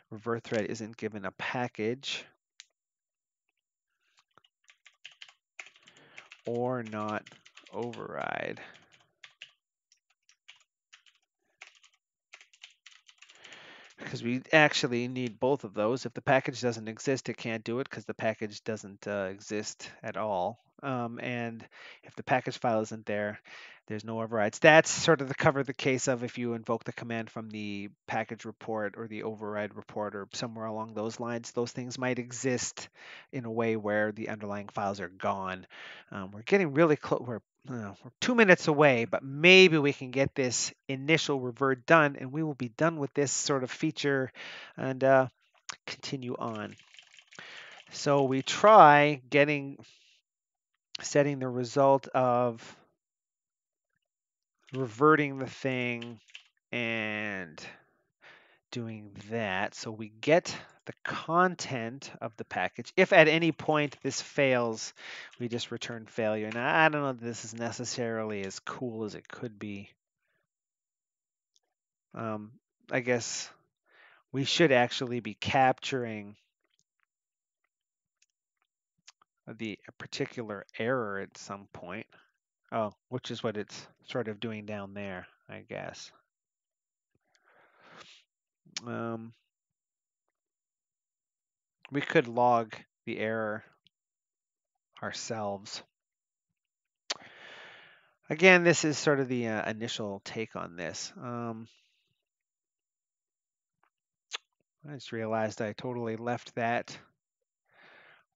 revert thread isn't given a package or not override. Because we actually need both of those. If the package doesn't exist, it can't do it because the package doesn't exist at all. And if the package file isn't there, there's no overrides. That's sort of the cover the case of if you invoke the command from the package report or the override report or somewhere along those lines. Those things might exist in a way where the underlying files are gone. We're getting really close. We're 2 minutes away, but maybe we can get this initial revert done and we will be done with this sort of feature and continue on. So we try setting the result of reverting the thing and doing that. So we get the content of the package. If at any point this fails, we just return failure. Now, I don't know if this is necessarily as cool as it could be. I guess we should actually be capturing the particular error at some point. Oh, which is what it's sort of doing down there, I guess. We could log the error ourselves. Again, this is sort of the initial take on this. I just realized I totally left that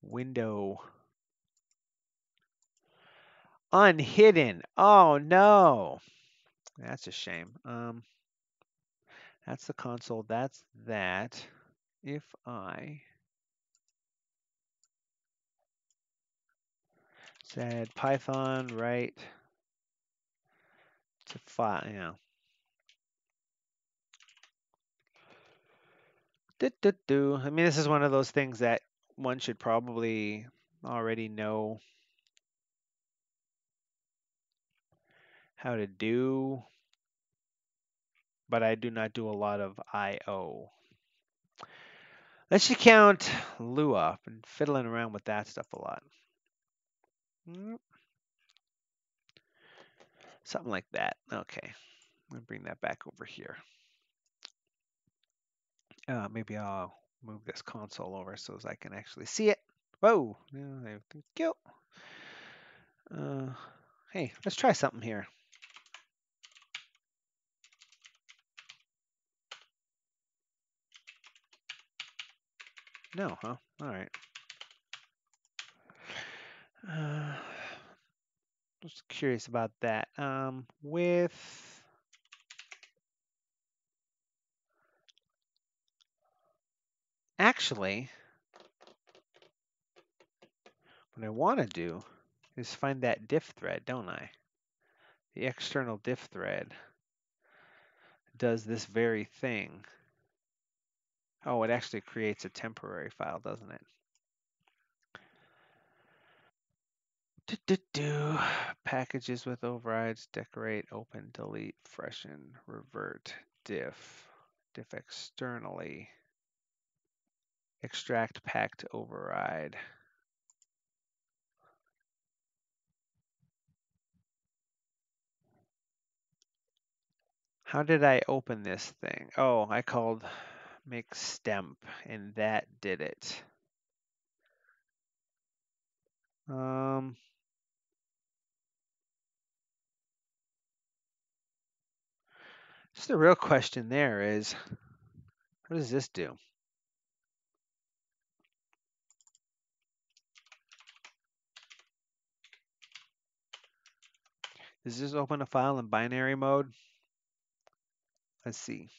window unhidden. Oh no, that's a shame. That's the console. That's that. If I said Python write to file, I mean, this is one of those things that one should probably already know how to do, but I do not do a lot of I/O. Let's just count Lua. I've been fiddling around with that stuff a lot. Something like that. Okay, I'm gonna bring that back over here. Maybe I'll move this console over so as I can actually see it. Whoa! There we go. Hey, let's try something here. No, huh? All right. Just curious about that. Actually, what I want to do is find that diff thread, don't I? The external diff thread does this very thing. Oh, it actually creates a temporary file, doesn't it? Packages with overrides, decorate, open, delete, freshen, revert, diff externally, extract packed override. How did I open this thing? Oh, I called make stemp and that did it. So the real question there is, what does this do? Does this open a file in binary mode? Let's see.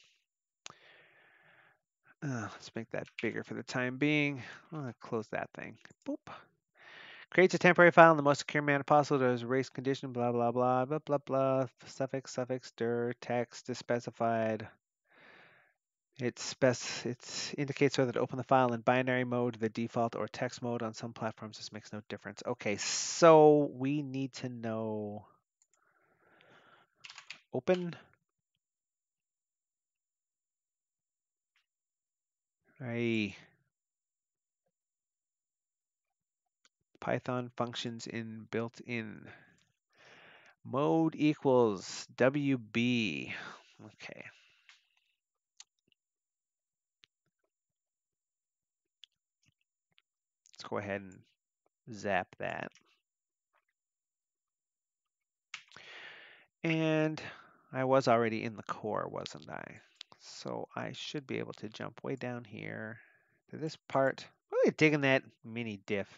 Let's make that bigger for the time being. I'll close that thing. Boop. Creates a temporary file in the most secure manner possible. There's erase condition, blah, blah, blah, blah, blah, blah. Suffix, dir, text is specified. It indicates whether to open the file in binary mode, the default, or text mode. On some platforms, this makes no difference. Okay, so we need to know open. Python functions in built-in mode equals WB. Okay. Let's go ahead and zap that. And I was already in the core, wasn't I? So I should be able to jump way down here to this part. Really digging that mini diff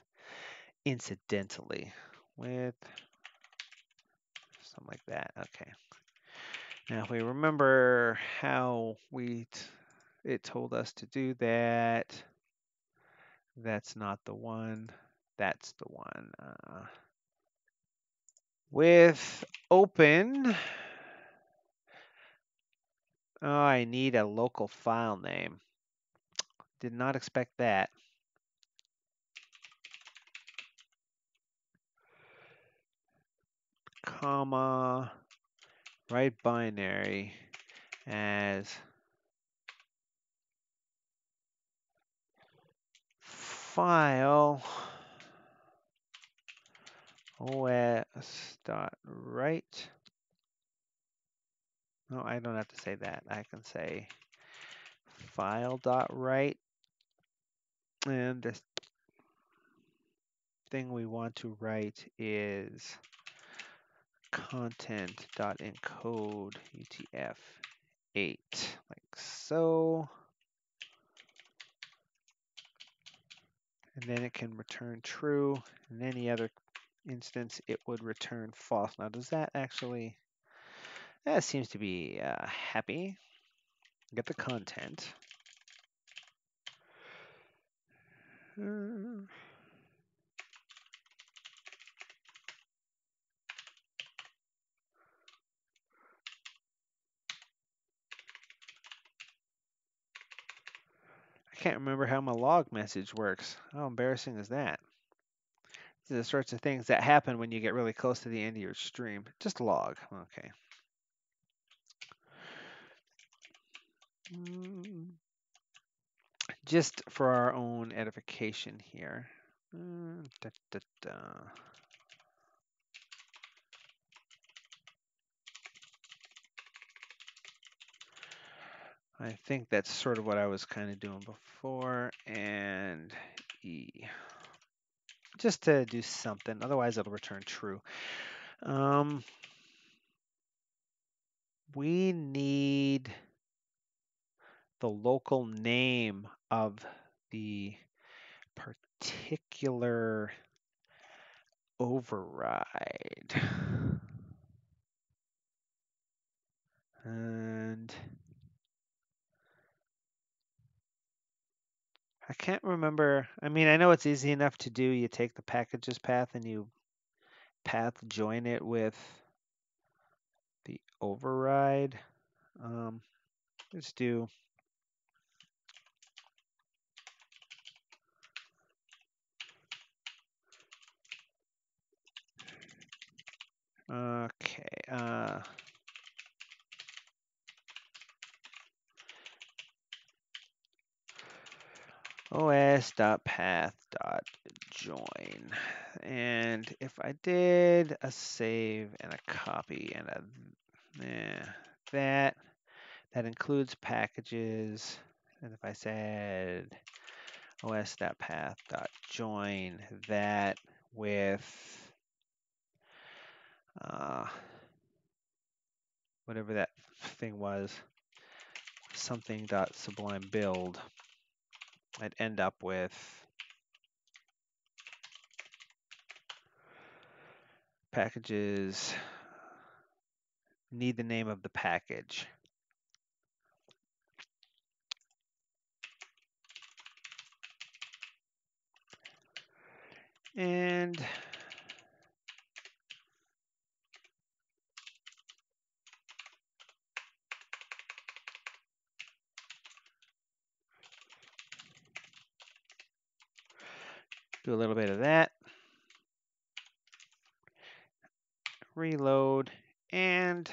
incidentally with something like that. Okay. Now if we remember how it told us to do that, that's not the one. That's the one. With open, oh, I need a local file name. Did not expect that. Comma, write binary as file os.write. No, I don't have to say that. I can say file.write. And the thing we want to write is content.encode UTF-8, like so. And then it can return true. In any other instance, it would return false. Now, does that actually... That seems to be happy. Get the content. I can't remember how my log message works. How embarrassing is that? These are the sorts of things that happen when you get really close to the end of your stream. Just log. Okay. Just for our own edification here. Da, da, da. I think that's sort of what I was kind of doing before, and E. Just to do something, otherwise it'll return true. We need the local name of the particular override. And I can't remember. I mean, I know it's easy enough to do. You take the packages path and you path join it with the override. Let's do okay. os.path.join. And if I did a save and a copy and that includes packages. And if I said os.path.join that with whatever that thing was, something.sublime build, I'd end up with packages need the name of the package. And do a little bit of that. Reload and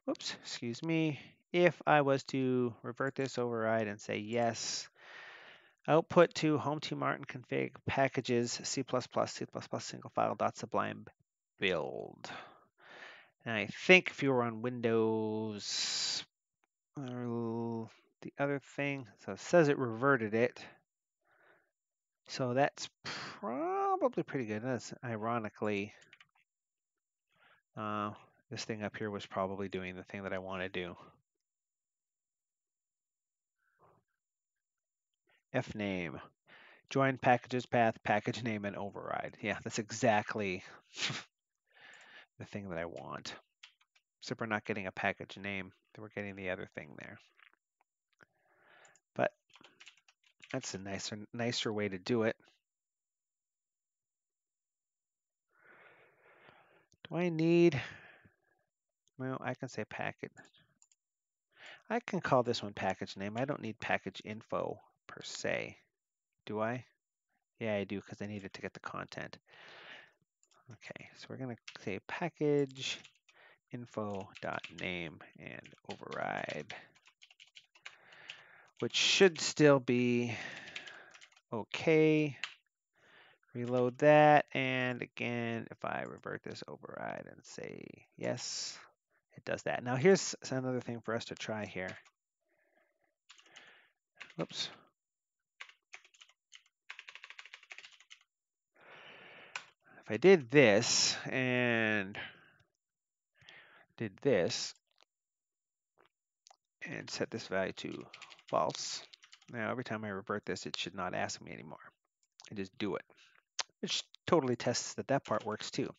oops, excuse me. If I was to revert this override and say yes, output to home to Martin config packages C++ single file dot sublime build. And I think if you were on Windows, the other thing, so it says it reverted it. So that's probably pretty good. That's ironically, this thing up here was probably doing the thing that I want to do. Fname, join packages path, package name, and override. Yeah, that's exactly the thing that I want. Except we're not getting a package name, we're getting the other thing there. But that's a nicer way to do it. Do I need, well, I can say package. I can call this one package name. I don't need package info per se. Do I? Yeah, I do because I need it to get the content. Okay, so we're going to say package info.name and override, which should still be okay. reload that, and again, if I revert this override and say yes, it does that. Now here's another thing for us to try here. Whoops. If I did this and did this and set this value to false, now every time I revert this, it should not ask me anymore. I just do it, which totally tests that that part works too.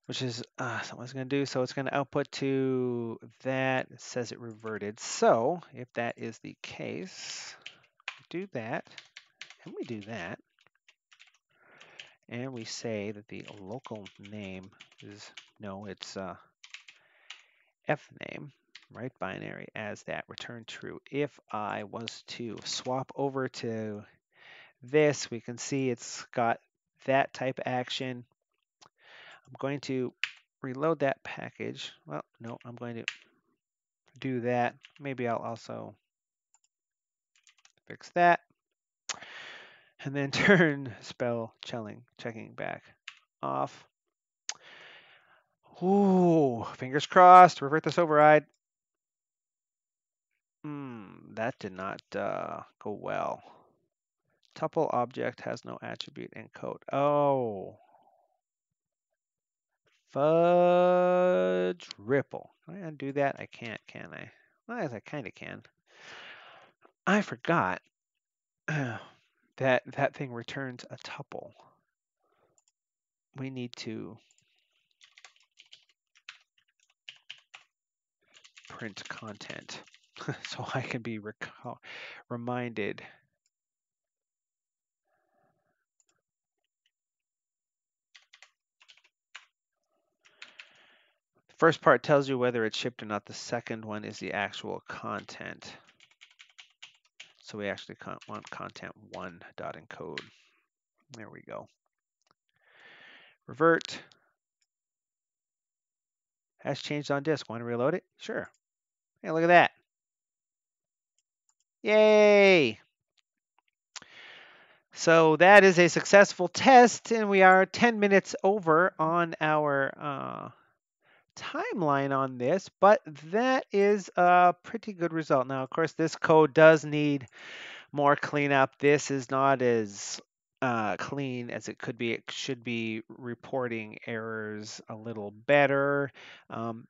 Which is someone's going to do. So it's going to output to that. It says it reverted. So if that is the case, do that, and we do that, and we say that the local name is, no, it's F name, right binary as that, return true. If I was to swap over to this, we can see it's got that type action. I'm going to reload that package. Well, no, I'm going to do that. Maybe I'll also fix that. And then turn spell checking back off. Ooh, fingers crossed. Revert this override. That did not go well. Tuple object has no attribute in code. Oh. Fudge ripple. Can I undo that? I can't, can I? Well, I kind of can. I forgot that thing returns a tuple. We need to print content so I can be reminded. The first part tells you whether it's shipped or not. The second one is the actual content. So we actually want content1.encode. There we go. Revert. Has changed on disk. Want to reload it? Sure. Hey, look at that. Yay! So that is a successful test, and we are 10 minutes over on our timeline on this, but that is a pretty good result. Now, of course, this code does need more cleanup. This is not as clean as it could be. It should be reporting errors a little better.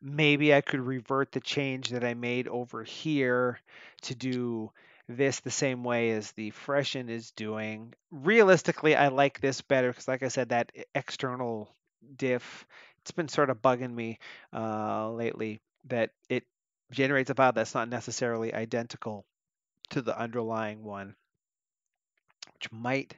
Maybe I could revert the change that I made over here to do this the same way as the freshen is doing. Realistically, I like this better because, like I said, that external diff, it's been sort of bugging me lately that it generates a file that's not necessarily identical to the underlying one, which might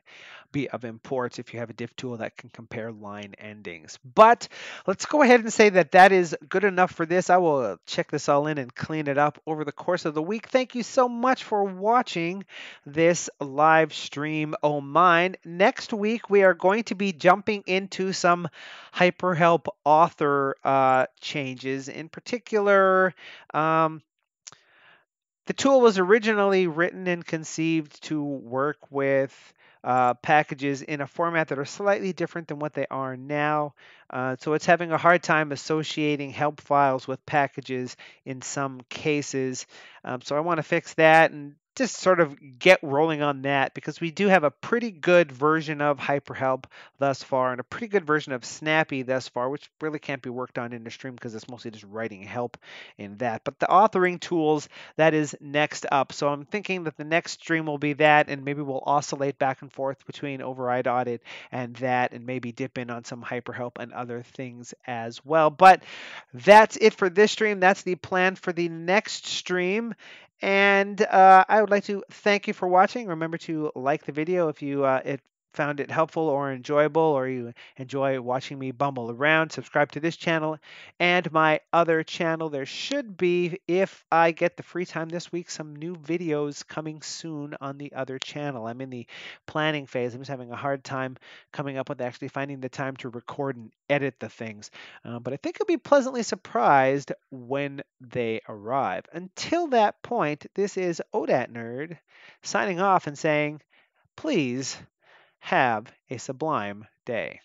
be of importance if you have a diff tool that can compare line endings. But let's go ahead and say that that is good enough for this. I will check this all in and clean it up over the course of the week. Thank you so much for watching this live stream, oh mine. Next week, we are going to be jumping into some HyperHelp author changes. In particular, the tool was originally written and conceived to work with packages in a format that are slightly different than what they are now. So it's having a hard time associating help files with packages in some cases. So I want to fix that and just sort of get rolling on that because we do have a pretty good version of HyperHelp thus far and a pretty good version of Snappy thus far, which really can't be worked on in the stream because it's mostly just writing help in that. But the authoring tools, that is next up. So I'm thinking that the next stream will be that, and maybe we'll oscillate back and forth between Override Audit and that, and maybe dip in on some HyperHelp and other things as well. But that's it for this stream. That's the plan for the next stream. And I would like to thank you for watching. Remember to like the video if you found it helpful or enjoyable, or you enjoy watching me bumble around. Subscribe to this channel and my other channel. There should be, if I get the free time this week, some new videos coming soon on the other channel. I'm in the planning phase. I'm just having a hard time coming up with actually finding the time to record and edit the things. But I think you'll be pleasantly surprised when they arrive. Until that point, this is OdatNurd signing off and saying, please Have a sublime day.